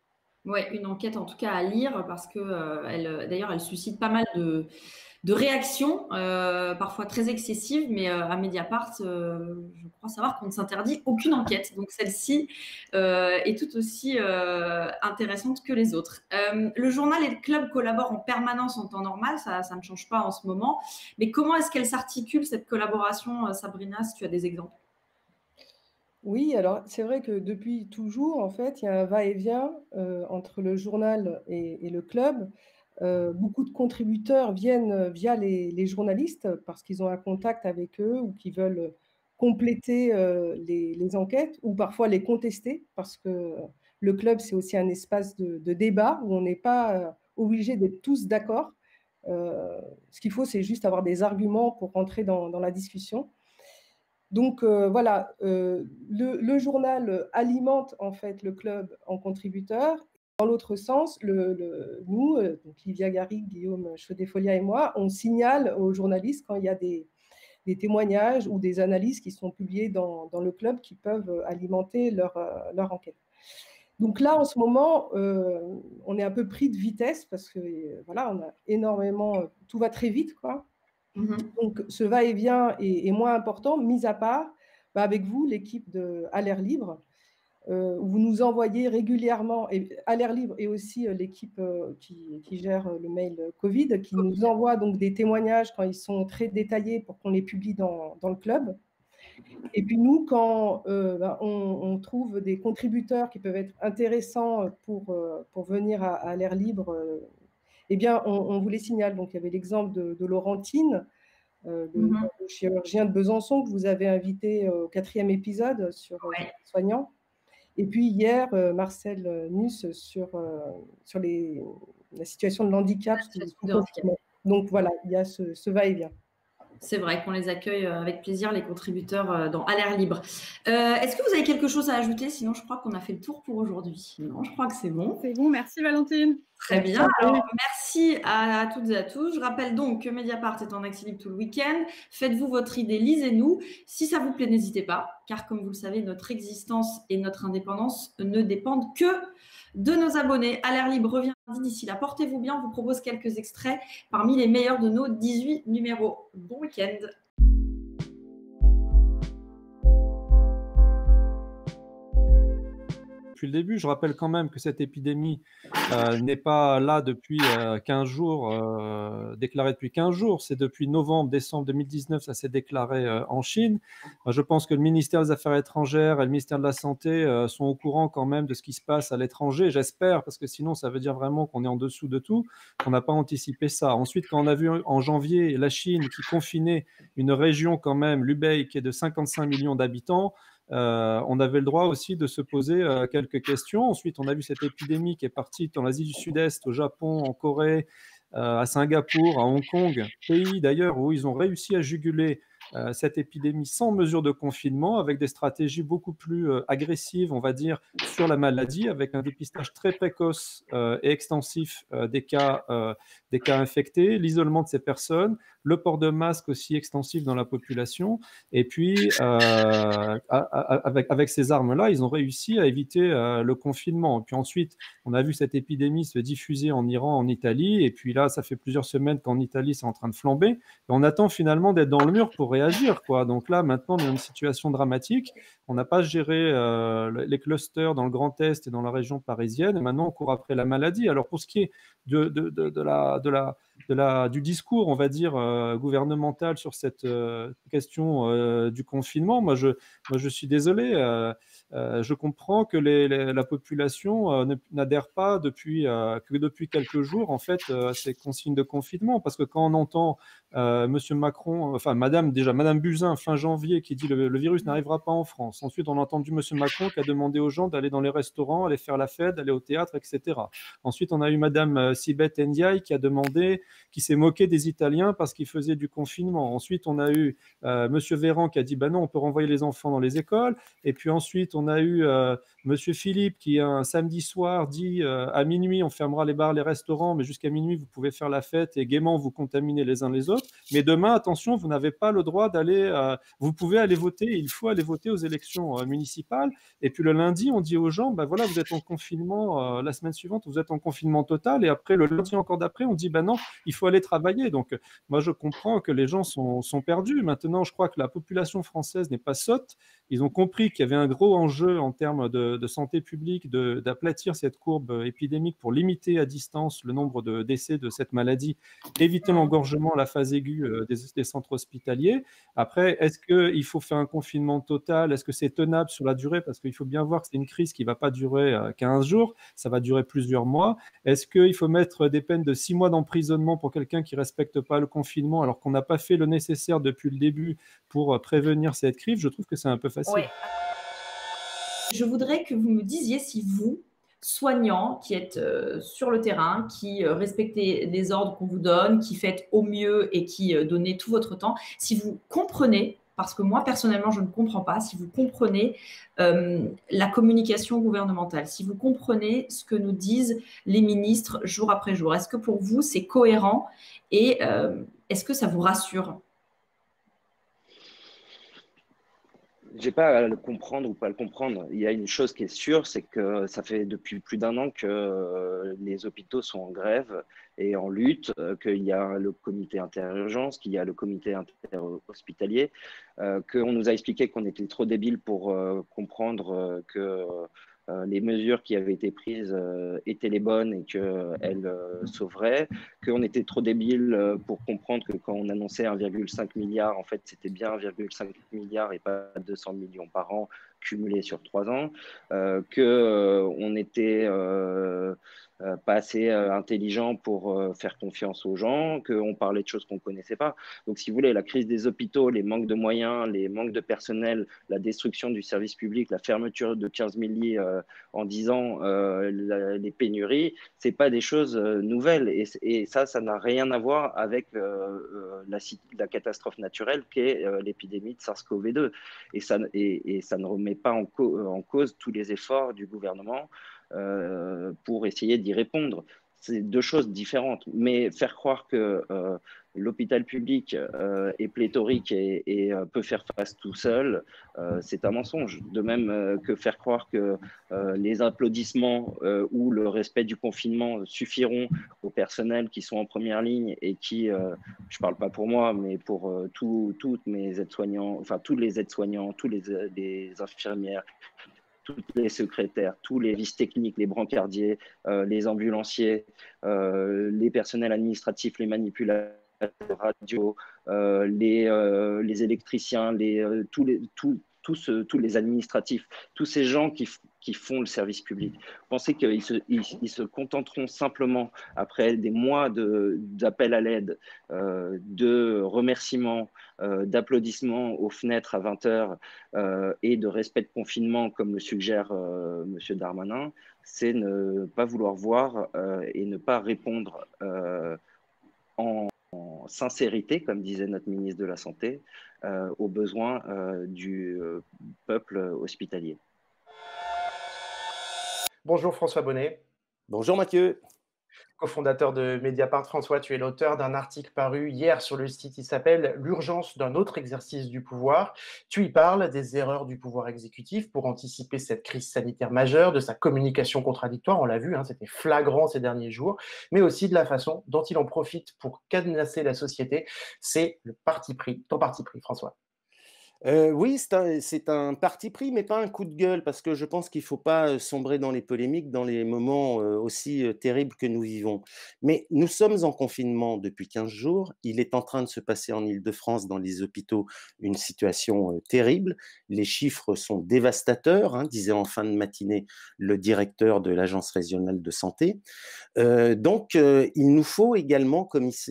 Oui, une enquête en tout cas à lire, parce que d'ailleurs, elle suscite pas mal de réactions, parfois très excessives, mais à Mediapart, je crois savoir qu'on ne s'interdit aucune enquête. Donc celle-ci est tout aussi intéressante que les autres. Le journal et le club collaborent en permanence en temps normal, ça ne change pas en ce moment. Mais comment est-ce qu'elle s'articule, cette collaboration, Sabrina, si tu as des exemples? Oui, alors c'est vrai que depuis toujours, en fait, il y a un va-et-vient entre le journal et le club. Beaucoup de contributeurs viennent via les journalistes parce qu'ils ont un contact avec eux ou qu'ils veulent compléter les enquêtes ou parfois les contester parce que le club, c'est aussi un espace de débat où on n'est pas obligé d'être tous d'accord. Ce qu'il faut, c'est juste avoir des arguments pour rentrer dans la discussion. Donc voilà, le journal alimente en fait le club en contributeurs. Dans l'autre sens, nous, donc Livia Garrigue, Guillaume Chaudet-Folia et moi, on signale aux journalistes quand il y a des témoignages ou des analyses qui sont publiées dans le club qui peuvent alimenter leur enquête. Donc là, en ce moment, on est un peu pris de vitesse parce que voilà, on a énormément, tout va très vite, quoi. Donc, ce va-et-vient est moins important, mis à part avec vous, l'équipe à l'air libre, où vous nous envoyez régulièrement, et à l'air libre et aussi l'équipe qui gère le mail Covid, qui nous envoie donc des témoignages quand ils sont très détaillés pour qu'on les publie dans le club. Et puis nous, quand on trouve des contributeurs qui peuvent être intéressants pour venir à l'air libre, eh bien, on vous les signale. Donc, il y avait l'exemple de Laurentine, le chirurgien de Besançon que vous avez invité au 4e épisode sur les soignants. Et puis hier, Marcel Nuss sur la situation de l'handicap. Donc voilà, il y a ce va-et-vient. C'est vrai qu'on les accueille avec plaisir, les contributeurs dans À l'air libre. Est-ce que vous avez quelque chose à ajouter? Sinon, je crois qu'on a fait le tour pour aujourd'hui. Non, je crois que c'est bon. C'est bon, merci Valentine. Très bien. Alors, merci à toutes et à tous. Je rappelle donc que Mediapart est en accès libre tout le week-end. Faites-vous votre idée, lisez-nous. Si ça vous plaît, n'hésitez pas, car comme vous le savez, notre existence et notre indépendance ne dépendent que de nos abonnés. À l'air libre revient d'ici là. Portez-vous bien. On vous propose quelques extraits parmi les meilleurs de nos 18 numéros. Bon week-end. Depuis le début, je rappelle quand même que cette épidémie n'est pas là depuis 15 jours, déclarée depuis 15 jours. C'est depuis novembre, décembre 2019, ça s'est déclaré en Chine. Je pense que le ministère des Affaires étrangères et le ministère de la Santé sont au courant quand même de ce qui se passe à l'étranger. J'espère, parce que sinon, ça veut dire vraiment qu'on est en dessous de tout, qu'on n'a pas anticipé ça. Ensuite, quand on a vu en janvier la Chine qui confinait une région quand même, l'Hubei, qui est de 55 millions d'habitants, on avait le droit aussi de se poser quelques questions. Ensuite, on a vu cette épidémie qui est partie dans l'Asie du Sud-Est, au Japon, en Corée, à Singapour, à Hong Kong, pays d'ailleurs où ils ont réussi à juguler cette épidémie sans mesure de confinement, avec des stratégies beaucoup plus agressives, on va dire, sur la maladie, avec un dépistage très précoce et extensif des cas infectés, l'isolement de ces personnes, le port de masque aussi extensif dans la population. Et puis, avec ces armes-là, ils ont réussi à éviter le confinement. Et puis ensuite, on a vu cette épidémie se diffuser en Iran, en Italie. Et puis là, ça fait plusieurs semaines qu'en Italie, c'est en train de flamber. Et on attend finalement d'être dans le mur pour réagir, quoi. Donc là, maintenant, on est dans une situation dramatique. On n'a pas géré les clusters dans le Grand Est et dans la région parisienne. Et maintenant, on court après la maladie. Alors, pour ce qui est du discours, on va dire, gouvernemental sur cette question du confinement, moi, je suis désolé. Je comprends que la population n'adhère pas que depuis quelques jours, en fait, à ces consignes de confinement. Parce que quand on entend Monsieur Macron, enfin, Madame Buzyn, fin janvier, qui dit le virus n'arrivera pas en France. Ensuite, on a entendu Monsieur Macron qui a demandé aux gens d'aller dans les restaurants, aller faire la fête, d'aller au théâtre, etc. Ensuite, on a eu Madame Sibeth Ndiaye qui s'est moqué des Italiens parce qu'ils faisaient du confinement. Ensuite, on a eu Monsieur Véran qui a dit, non, on peut renvoyer les enfants dans les écoles. Et puis ensuite, on a eu Monsieur Philippe qui, un samedi soir, dit à minuit, on fermera les bars, les restaurants, mais jusqu'à minuit, vous pouvez faire la fête et gaiement vous contaminer les uns les autres. Mais demain, attention, vous n'avez pas le droit d'aller, vous pouvez aller voter, il faut aller voter aux élections municipales. Et puis le lundi, on dit aux gens, ben voilà, vous êtes en confinement, la semaine suivante, vous êtes en confinement total. Et après, le lundi encore d'après, on dit, ben non, il faut aller travailler. Donc, moi, je comprends que les gens sont perdus. Maintenant, je crois que la population française n'est pas sotte. Ils ont compris qu'il y avait un gros enjeu en termes de santé publique, d'aplatir cette courbe épidémique pour limiter à distance le nombre de décès de cette maladie, éviter l'engorgement, la phase aiguë des centres hospitaliers. Après, est-ce qu'il faut faire un confinement total? Est-ce que c'est tenable sur la durée? Parce qu'il faut bien voir que c'est une crise qui ne va pas durer 15 jours, ça va durer plusieurs mois. Est-ce qu'il faut mettre des peines de 6 mois d'emprisonnement pour quelqu'un qui ne respecte pas le confinement alors qu'on n'a pas fait le nécessaire depuis le début pour prévenir cette crise? Je trouve que c'est un peu facile. Ouais. Je voudrais que vous me disiez si vous, soignants qui êtes sur le terrain, qui respectez les ordres qu'on vous donne, qui faites au mieux et qui donnez tout votre temps, si vous comprenez, parce que moi personnellement je ne comprends pas, si vous comprenez la communication gouvernementale, si vous comprenez ce que nous disent les ministres jour après jour, est-ce que pour vous c'est cohérent et est-ce que ça vous rassure? J'ai pas à le comprendre ou pas le comprendre. Il y a une chose qui est sûre, c'est que ça fait depuis plus d'1 an que les hôpitaux sont en grève et en lutte, qu'il y a le comité interurgence, qu'il y a le comité interhospitalier, qu'on nous a expliqué qu'on était trop débiles pour comprendre que les mesures qui avaient été prises étaient les bonnes et qu'elles sauveraient, qu'on était trop débiles pour comprendre que quand on annonçait 1,5 milliard, en fait, c'était bien 1,5 milliard et pas 200 millions par an cumulés sur 3 ans, qu'on était pas assez intelligent pour faire confiance aux gens, qu'on parlait de choses qu'on ne connaissait pas. Donc, si vous voulez, la crise des hôpitaux, les manques de moyens, les manques de personnel, la destruction du service public, la fermeture de 15 000 lits en 10 ans, les pénuries, ce n'est pas des choses nouvelles. Et ça n'a rien à voir avec la catastrophe naturelle qu'est l'épidémie de SARS-CoV-2. Et ça ne remet pas en cause tous les efforts du gouvernement pour essayer d'y répondre. C'est deux choses différentes. Mais faire croire que l'hôpital public est pléthorique et peut faire face tout seul, c'est un mensonge. De même que faire croire que les applaudissements ou le respect du confinement suffiront aux personnels qui sont en première ligne et qui, je ne parle pas pour moi, mais pour toutes mes aides-soignants, enfin tous les aides-soignants, tous les infirmières, toutes les secrétaires, tous les vices techniques, les brancardiers, les ambulanciers, les personnels administratifs, les manipulateurs de radio, les électriciens, tous les administratifs, tous ces gens qui font le service public. Pensez qu'ils se contenteront simplement, après des mois d'appels à l'aide, de remerciements, d'applaudissements aux fenêtres à 20h et de respect de confinement, comme le suggère M. Darmanin, c'est ne pas vouloir voir et ne pas répondre en sincérité, comme disait notre ministre de la Santé, aux besoins du peuple hospitalier. Bonjour François Bonnet. Bonjour Mathieu. Cofondateur de Mediapart. François, tu es l'auteur d'un article paru hier sur le site qui s'appelle « L'urgence d'un autre exercice du pouvoir ». Tu y parles des erreurs du pouvoir exécutif pour anticiper cette crise sanitaire majeure, de sa communication contradictoire, on l'a vu, c'était flagrant ces derniers jours, mais aussi de la façon dont il en profite pour cadenasser la société. C'est le parti pris, ton parti pris, François. Oui, c'est un parti pris, mais pas un coup de gueule, parce que je pense qu'il ne faut pas sombrer dans les polémiques dans les moments aussi terribles que nous vivons. Mais nous sommes en confinement depuis 15 jours. Il est en train de se passer en Île-de-France, dans les hôpitaux, une situation terrible. Les chiffres sont dévastateurs, hein, disait en fin de matinée le directeur de l'Agence régionale de santé. Donc, il nous faut également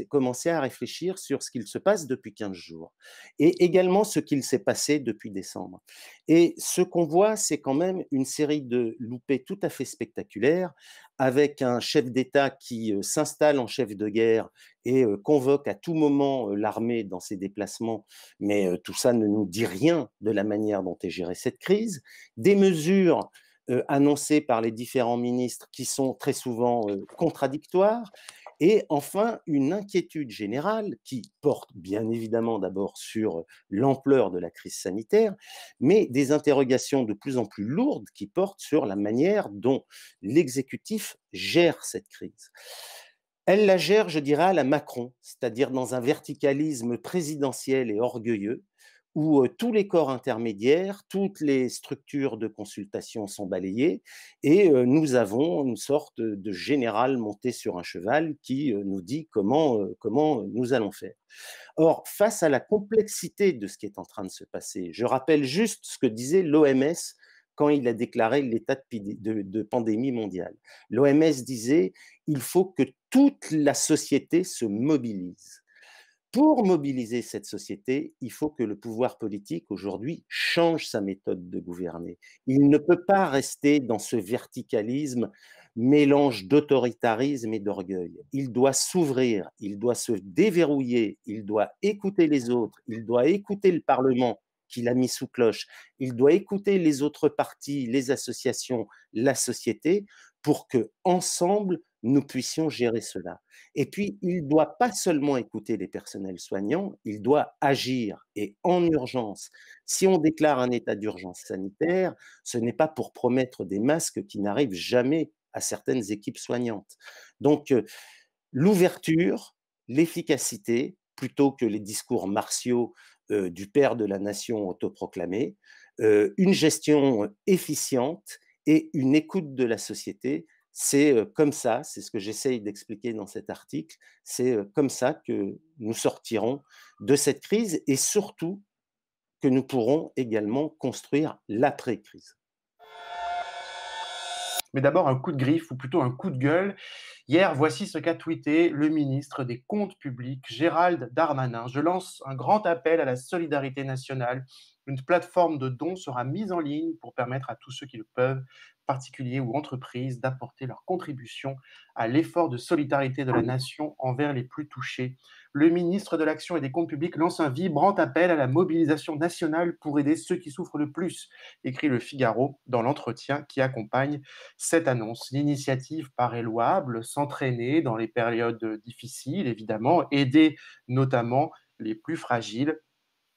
commencer à réfléchir sur ce qu'il se passe depuis 15 jours et également ce qu'il s'est passé depuis décembre. Et ce qu'on voit, c'est quand même une série de loupés tout à fait spectaculaires, avec un chef d'État qui s'installe en chef de guerre et convoque à tout moment l'armée dans ses déplacements, mais tout ça ne nous dit rien de la manière dont est gérée cette crise. Des mesures annoncées par les différents ministres qui sont très souvent contradictoires, et enfin une inquiétude générale qui porte bien évidemment d'abord sur l'ampleur de la crise sanitaire, mais des interrogations de plus en plus lourdes qui portent sur la manière dont l'exécutif gère cette crise. Elle la gère, je dirais, à la Macron, c'est-à-dire dans un verticalisme présidentiel et orgueilleux, où tous les corps intermédiaires, toutes les structures de consultation sont balayées, et nous avons une sorte de général monté sur un cheval qui nous dit comment nous allons faire. Or, face à la complexité de ce qui est en train de se passer, je rappelle juste ce que disait l'OMS quand il a déclaré l'état de pandémie mondiale. L'OMS disait « il faut que toute la société se mobilise ». Pour mobiliser cette société, il faut que le pouvoir politique aujourd'hui change sa méthode de gouverner. Il ne peut pas rester dans ce verticalisme, mélange d'autoritarisme et d'orgueil. Il doit s'ouvrir, il doit se déverrouiller, il doit écouter les autres, il doit écouter le Parlement qu'il a mis sous cloche, il doit écouter les autres partis, les associations, la société, pour que ensemble nous puissions gérer cela. Et puis, il ne doit pas seulement écouter les personnels soignants, il doit agir, et en urgence. Si on déclare un état d'urgence sanitaire, ce n'est pas pour promettre des masques qui n'arrivent jamais à certaines équipes soignantes. Donc, l'ouverture, l'efficacité, plutôt que les discours martiaux du père de la nation autoproclamé, une gestion efficiente et une écoute de la société. C'est comme ça, c'est ce que j'essaye d'expliquer dans cet article, c'est comme ça que nous sortirons de cette crise, et surtout que nous pourrons également construire l'après-crise. Mais d'abord, un coup de griffe, ou plutôt un coup de gueule. Hier, voici ce qu'a tweeté le ministre des Comptes publics, Gérald Darmanin. Je lance un grand appel à la solidarité nationale. Une plateforme de dons sera mise en ligne pour permettre à tous ceux qui le peuvent, particuliers ou entreprises, d'apporter leur contribution à l'effort de solidarité de la nation envers les plus touchés. Le ministre de l'Action et des Comptes publics lance un vibrant appel à la mobilisation nationale pour aider ceux qui souffrent le plus, écrit Le Figaro dans l'entretien qui accompagne cette annonce. L'initiative paraît louable, s'entraîner dans les périodes difficiles, évidemment, aider notamment les plus fragiles.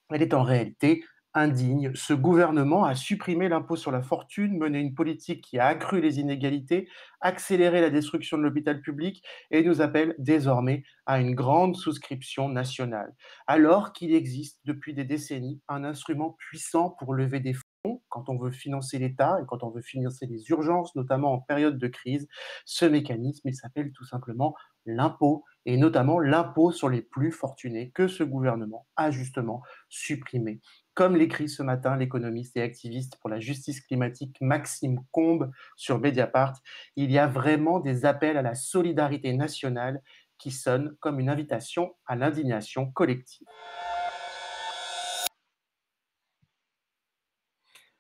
Elle est en réalité indigne. Ce gouvernement a supprimé l'impôt sur la fortune, mené une politique qui a accru les inégalités, accéléré la destruction de l'hôpital public et nous appelle désormais à une grande souscription nationale. Alors qu'il existe depuis des décennies un instrument puissant pour lever des fonds quand on veut financer l'État et quand on veut financer les urgences, notamment en période de crise, ce mécanisme, il s'appelle tout simplement l'impôt, et notamment l'impôt sur les plus fortunés que ce gouvernement a justement supprimé. Comme l'écrit ce matin l'économiste et activiste pour la justice climatique Maxime Combes sur Mediapart, il y a vraiment des appels à la solidarité nationale qui sonnent comme une invitation à l'indignation collective.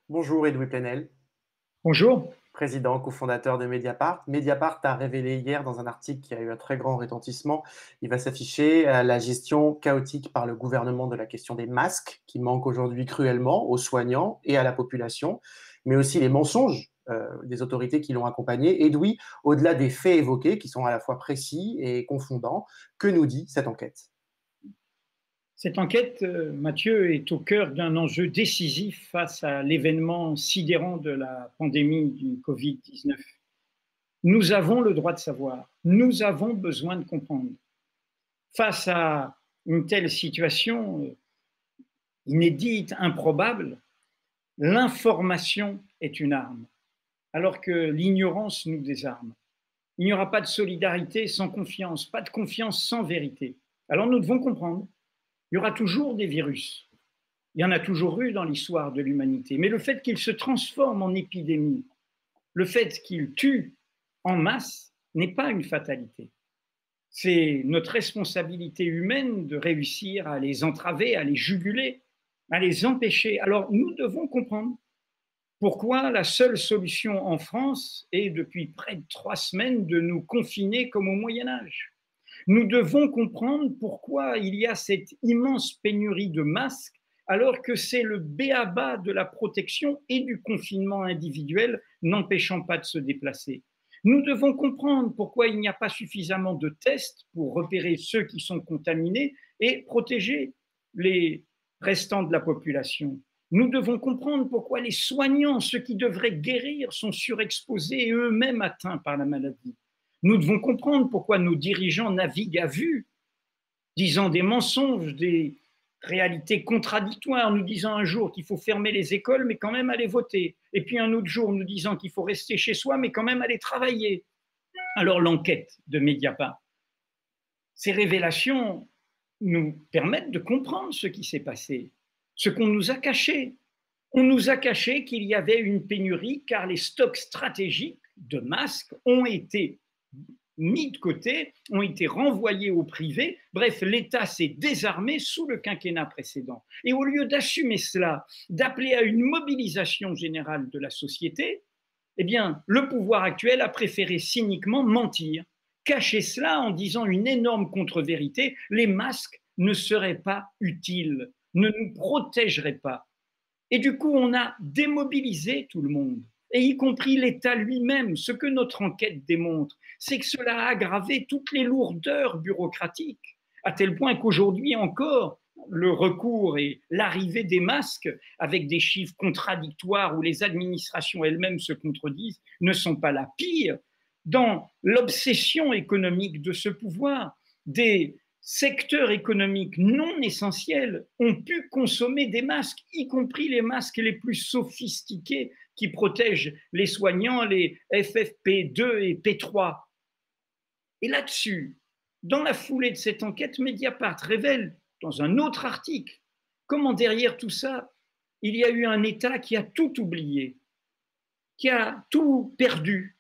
Bonjour Edoui Plenel. Bonjour. Président, cofondateur de Mediapart. Mediapart a révélé hier dans un article qui a eu un très grand retentissement, il va s'afficher la gestion chaotique par le gouvernement de la question des masques, qui manque aujourd'hui cruellement aux soignants et à la population, mais aussi les mensonges des autorités qui l'ont accompagné. Edoui, au-delà des faits évoqués, qui sont à la fois précis et confondants, que nous dit cette enquête ? Cette enquête, Mathieu, est au cœur d'un enjeu décisif face à l'événement sidérant de la pandémie du Covid-19. Nous avons le droit de savoir, nous avons besoin de comprendre. Face à une telle situation, inédite, improbable, l'information est une arme, alors que l'ignorance nous désarme. Il n'y aura pas de solidarité sans confiance, pas de confiance sans vérité. Alors nous devons comprendre, il y aura toujours des virus. Il y en a toujours eu dans l'histoire de l'humanité. Mais le fait qu'ils se transforment en épidémie, le fait qu'ils tuent en masse, n'est pas une fatalité. C'est notre responsabilité humaine de réussir à les entraver, à les juguler, à les empêcher. Alors nous devons comprendre pourquoi la seule solution en France est, depuis près de 3 semaines, de nous confiner comme au Moyen-Âge. Nous devons comprendre pourquoi il y a cette immense pénurie de masques, alors que c'est le b.a.-ba de la protection et du confinement individuel, n'empêchant pas de se déplacer. Nous devons comprendre pourquoi il n'y a pas suffisamment de tests pour repérer ceux qui sont contaminés et protéger les restants de la population. Nous devons comprendre pourquoi les soignants, ceux qui devraient guérir, sont surexposés et eux-mêmes atteints par la maladie. Nous devons comprendre pourquoi nos dirigeants naviguent à vue, disant des mensonges, des réalités contradictoires, nous disant un jour qu'il faut fermer les écoles, mais quand même aller voter. Et puis un autre jour, nous disant qu'il faut rester chez soi, mais quand même aller travailler. Alors l'enquête de Mediapart, ces révélations nous permettent de comprendre ce qui s'est passé, ce qu'on nous a caché. On nous a caché qu'il y avait une pénurie car les stocks stratégiques de masques ont été mis de côté, ont été renvoyés au privé. Bref, l'État s'est désarmé sous le quinquennat précédent. Et au lieu d'assumer cela, d'appeler à une mobilisation générale de la société, eh bien, le pouvoir actuel a préféré cyniquement mentir, cacher cela en disant une énorme contre-vérité, les masques ne seraient pas utiles, ne nous protégeraient pas. Et du coup, on a démobilisé tout le monde, et y compris l'État lui-même. Ce que notre enquête démontre, c'est que cela a aggravé toutes les lourdeurs bureaucratiques, à tel point qu'aujourd'hui encore, le recours et l'arrivée des masques, avec des chiffres contradictoires où les administrations elles-mêmes se contredisent, ne sont pas la pire. Dans l'obsession économique de ce pouvoir, des secteurs économiques non essentiels ont pu consommer des masques, y compris les masques les plus sophistiqués qui protègent les soignants, les FFP2 et P3. Et là-dessus, dans la foulée de cette enquête, Mediapart révèle dans un autre article comment derrière tout ça, il y a eu un État qui a tout oublié, qui a tout perdu.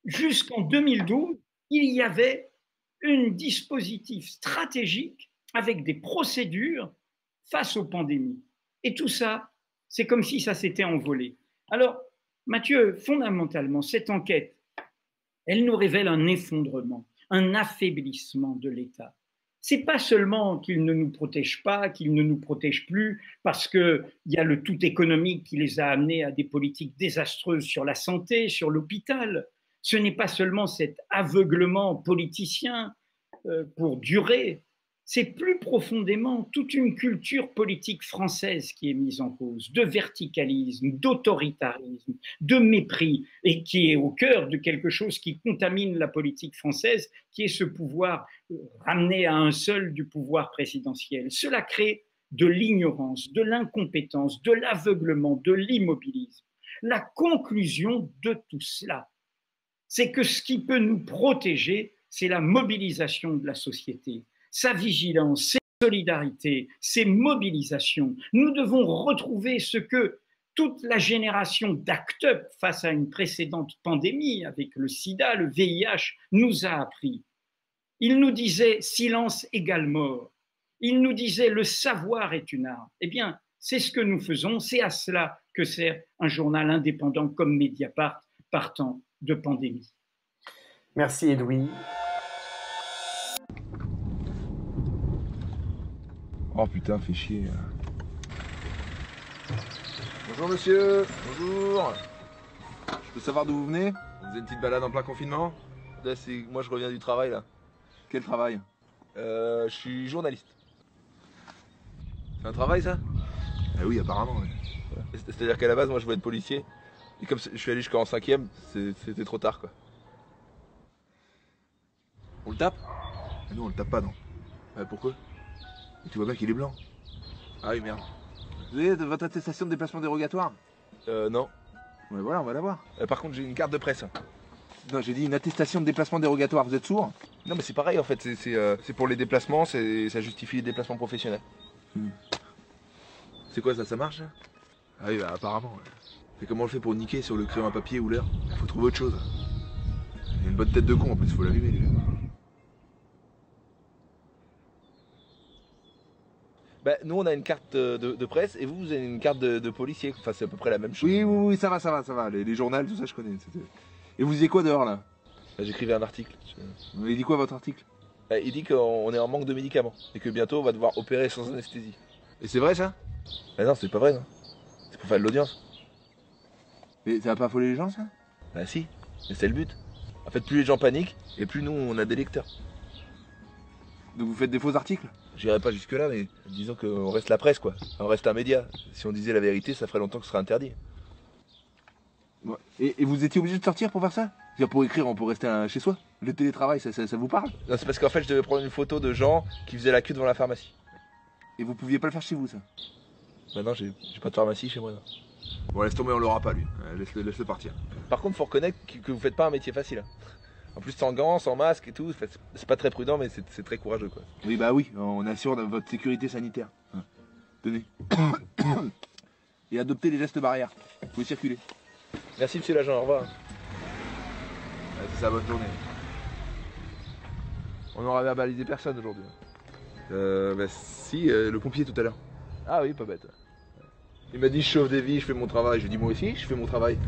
Jusqu'en 2012, il y avait un dispositif stratégique avec des procédures face aux pandémies. Et tout ça, c'est comme si ça s'était envolé. Alors, Mathieu, fondamentalement, cette enquête, elle nous révèle un effondrement, un affaiblissement de l'État. C'est pas seulement qu'il ne nous protège pas, qu'il ne nous protège plus, parce qu'il y a le tout économique qui les a amenés à des politiques désastreuses sur la santé, sur l'hôpital. Ce n'est pas seulement cet aveuglement politicien pour durer, c'est plus profondément toute une culture politique française qui est mise en cause, de verticalisme, d'autoritarisme, de mépris, et qui est au cœur de quelque chose qui contamine la politique française, qui est ce pouvoir ramené à un seul du pouvoir présidentiel. Cela crée de l'ignorance, de l'incompétence, de l'aveuglement, de l'immobilisme. La conclusion de tout cela, c'est que ce qui peut nous protéger, c'est la mobilisation de la société, sa vigilance, ses solidarités, ses mobilisations. Nous devons retrouver ce que toute la génération d'ACT UP face à une précédente pandémie avec le sida, le VIH, nous a appris. Il nous disait silence égale mort. Il nous disait le savoir est une arme. Eh bien, c'est ce que nous faisons, c'est à cela que sert un journal indépendant comme Mediapart partant de pandémie. Merci Edoui. Oh putain, fait chier. Bonjour monsieur. Bonjour. Je peux savoir d'où vous venez? Vous avez une petite balade en plein confinement? Là, moi je reviens du travail là. Quel travail? Je suis journaliste. C'est un travail ça? Ah oui, apparemment. Oui. C'est-à-dire qu'à la base, moi je voulais être policier. Et comme je suis allé jusqu'en 5e, c'était trop tard quoi. On le tape? Ah non, on le tape pas non. Pourquoi? Et tu vois bien qu'il est blanc. Ah oui, merde. Vous avez votre attestation de déplacement dérogatoire? Non. Ouais, voilà, on va l'avoir. Par contre, j'ai une carte de presse. Non, j'ai dit une attestation de déplacement dérogatoire. Vous êtes sourd? Non, mais c'est pareil en fait. C'est pour les déplacements, ça justifie les déplacements professionnels. C'est quoi ça? Ça marche? Ah oui, bah, apparemment. Ouais. Mais comment on le fait pour niquer sur le crayon à papier ou l'heure? Il faut trouver autre chose. Il y a une bonne tête de con en plus, faut l'allumer. Bah, nous, on a une carte de presse et vous avez une carte de policier. Enfin, c'est à peu près la même chose. Oui, ça va. Les journaux, tout ça, je connais. Et vous disiez quoi dehors là? Bah, j'écrivais un article. Il dit quoi votre article? Bah, il dit qu'on est en manque de médicaments et que bientôt on va devoir opérer sans anesthésie. Et c'est vrai ça? Bah non, c'est pas vrai, non. C'est pour faire de l'audience. Mais ça va pas affoler les gens ça? Bah si, mais c'est le but. En fait, plus les gens paniquent et plus nous, on a des lecteurs. Donc vous faites des faux articles? J'irai pas jusque là, mais disons qu'on reste la presse, quoi. On reste un média. Si on disait la vérité, ça ferait longtemps que ce serait interdit. Ouais. Et vous étiez obligé de sortir pour faire ça? Pour écrire, on peut rester chez soi. Le télétravail, ça vous parle? Non, c'est parce qu'en fait, je devais prendre une photo de gens qui faisaient la queue devant la pharmacie. Et vous pouviez pas le faire chez vous, ça? Bah non, j'ai pas de pharmacie chez moi. Non. Bon, laisse tomber, on l'aura pas, lui. Laisse-le partir. Par contre, faut reconnaître que vous faites pas un métier facile. En plus, sans gants, sans masque et tout, c'est pas très prudent, mais c'est très courageux, quoi. Oui, bah oui, on assure votre sécurité sanitaire. Tenez. Et adoptez les gestes barrières. Vous pouvez circuler. Merci, monsieur l'agent, au revoir. C'est ça, bonne journée. On n'aura verbalisé personne aujourd'hui. Bah si, le pompier tout à l'heure. Ah oui, pas bête. Il m'a dit je sauve des vies, je fais mon travail. Je lui ai dit moi aussi, je fais mon travail.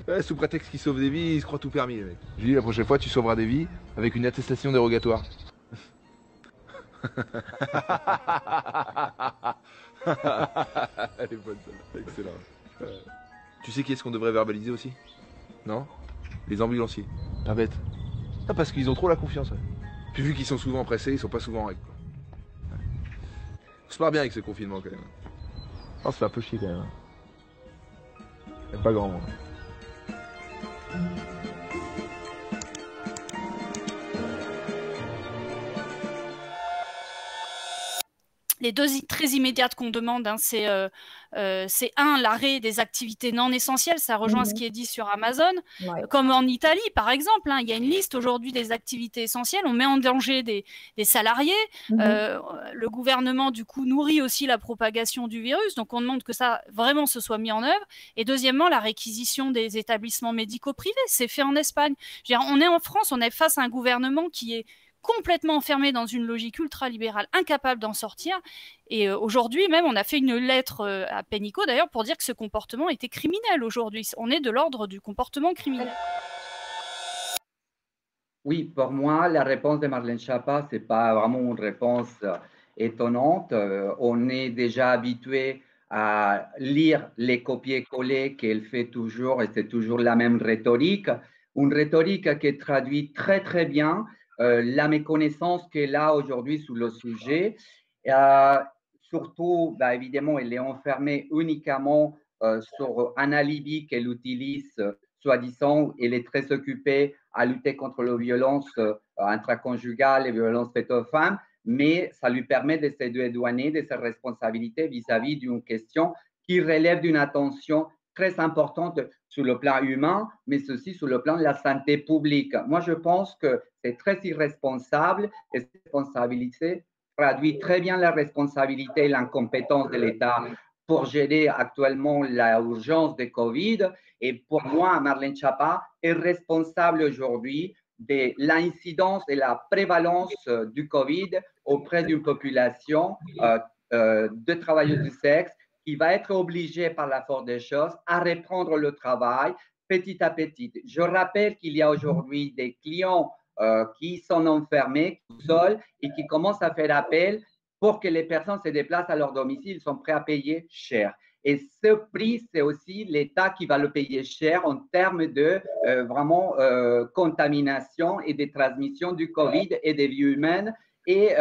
Ouais, sous prétexte qu'il sauve des vies, il se croit tout permis, les mecs. Je lui ai dit la prochaine fois tu sauveras des vies avec une attestation dérogatoire. Elle est bonne celle-là, excellent. Tu sais qui est-ce qu'on devrait verbaliser aussi? Non? Les ambulanciers. Pas bête. Ah, parce qu'ils ont trop la confiance. Ouais. Puis vu qu'ils sont souvent pressés, ils sont pas souvent en règle. Ouais. On se marre bien avec ce confinement quand même. On se fait un peu chier quand même. Il n'y a pas grand monde. Les deux très immédiates qu'on demande, hein, c'est l'arrêt des activités non essentielles, ça rejoint ce qui est dit sur Amazon, comme en Italie par exemple, hein, il y a une liste aujourd'hui des activités essentielles, on met en danger des salariés, le gouvernement du coup nourrit aussi la propagation du virus, donc on demande que ça vraiment se soit mis en œuvre, et deuxièmement la réquisition des établissements médicaux privés, c'est fait en Espagne. Je veux dire, on est en France, on est face à un gouvernement qui est complètement enfermé dans une logique ultralibérale, incapable d'en sortir. Et aujourd'hui, même, on a fait une lettre à Pénicaud, d'ailleurs, pour dire que ce comportement était criminel aujourd'hui. On est de l'ordre du comportement criminel. Oui, pour moi, la réponse de Marlène Schiappa, ce n'est pas vraiment une réponse étonnante. On est déjà habitué à lire les copier-coller qu'elle fait toujours, et c'est toujours la même rhétorique. Une rhétorique qui traduit très, très bien la méconnaissance qu'elle a aujourd'hui sur le sujet. Surtout, bah, évidemment, elle est enfermée uniquement sur un alibi qu'elle utilise, soi-disant, elle est très occupée à lutter contre les violences intraconjugales, les violences faites aux femmes, mais ça lui permet de se dédouaner de ses responsabilités vis-à-vis d'une question qui relève d'une attention très importante sur le plan humain, mais aussi sur le plan de la santé publique. Moi, je pense que c'est très irresponsable et cette responsabilité traduit très bien la responsabilité et l'incompétence de l'État pour gérer actuellement l'urgence de Covid. Et pour moi, Marlène Schiappa est responsable aujourd'hui de l'incidence et la prévalence du Covid auprès d'une population de travailleuses du sexe qui va être obligé par la force des choses à reprendre le travail petit à petit. Je rappelle qu'il y a aujourd'hui des clients qui sont enfermés seuls et qui commencent à faire appel pour que les personnes se déplacent à leur domicile. Ils sont prêts à payer cher. Et ce prix, c'est aussi l'État qui va le payer cher en termes de vraiment contamination et de transmission du Covid et des vies humaines. Et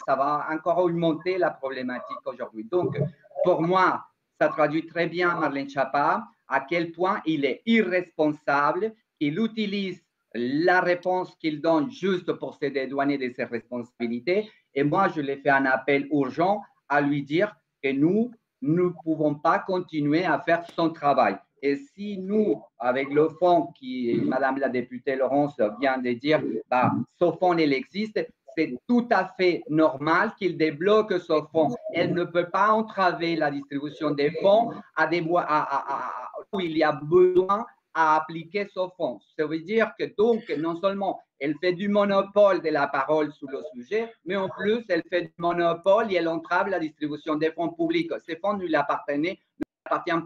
ça va encore augmenter la problématique aujourd'hui. Donc, pour moi, ça traduit très bien Marlène Schiappa à quel point il est irresponsable, il utilise la réponse qu'il donne juste pour se dédouaner de ses responsabilités. Et moi, je lui fais un appel urgent à lui dire que nous, nous ne pouvons pas continuer à faire son travail. Et si nous, avec le fonds qui, Madame la députée Laurence vient de dire, bah, ce fonds, il existe, c'est tout à fait normal qu'il débloque ce fonds. Elle ne peut pas entraver la distribution des fonds où il y a besoin à appliquer ce fonds. Ça veut dire que donc, non seulement elle fait du monopole de la parole sur le sujet, mais en plus, elle fait du monopole et elle entrave la distribution des fonds publics. Ces fonds ne lui appartiennent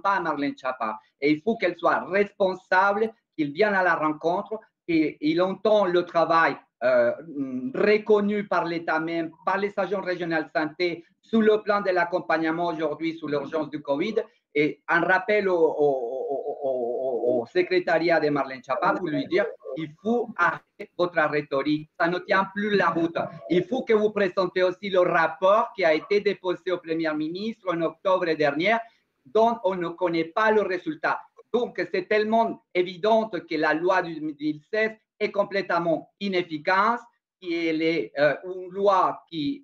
pas à Marlène Schiappa. Et il faut qu'elle soit responsable, qu'il vienne à la rencontre, qu'il entend le travail reconnu par l'État même, par les agences régionales de santé, sous le plan de l'accompagnement aujourd'hui sous l'urgence du Covid. Et un rappel au secrétariat de Marlène Schiappa pour lui dire il faut arrêter votre rhétorique, ça ne tient plus la route. Il faut que vous présentez aussi le rapport qui a été déposé au Premier ministre en octobre dernier, dont on ne connaît pas le résultat. Donc, c'est tellement évident que la loi du 2016 est complètement inefficace, qu'elle est une loi qui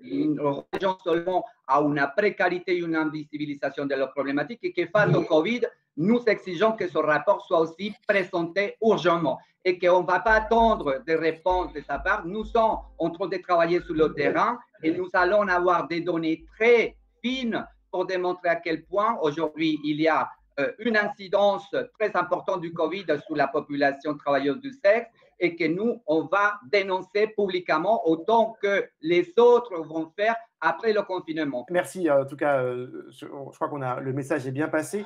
répond seulement à une précarité et une invisibilisation de leurs problématiques et que face au Covid, nous exigeons que ce rapport soit aussi présenté urgemment et qu'on ne va pas attendre des réponses de sa part. Nous sommes en train de travailler sur le terrain et nous allons avoir des données très fines pour démontrer à quel point aujourd'hui il y a une incidence très importante du Covid sur la population travailleuse du sexe et que nous, on va dénoncer publiquement autant que les autres vont faire après le confinement. Merci, en tout cas, je crois que le message est bien passé.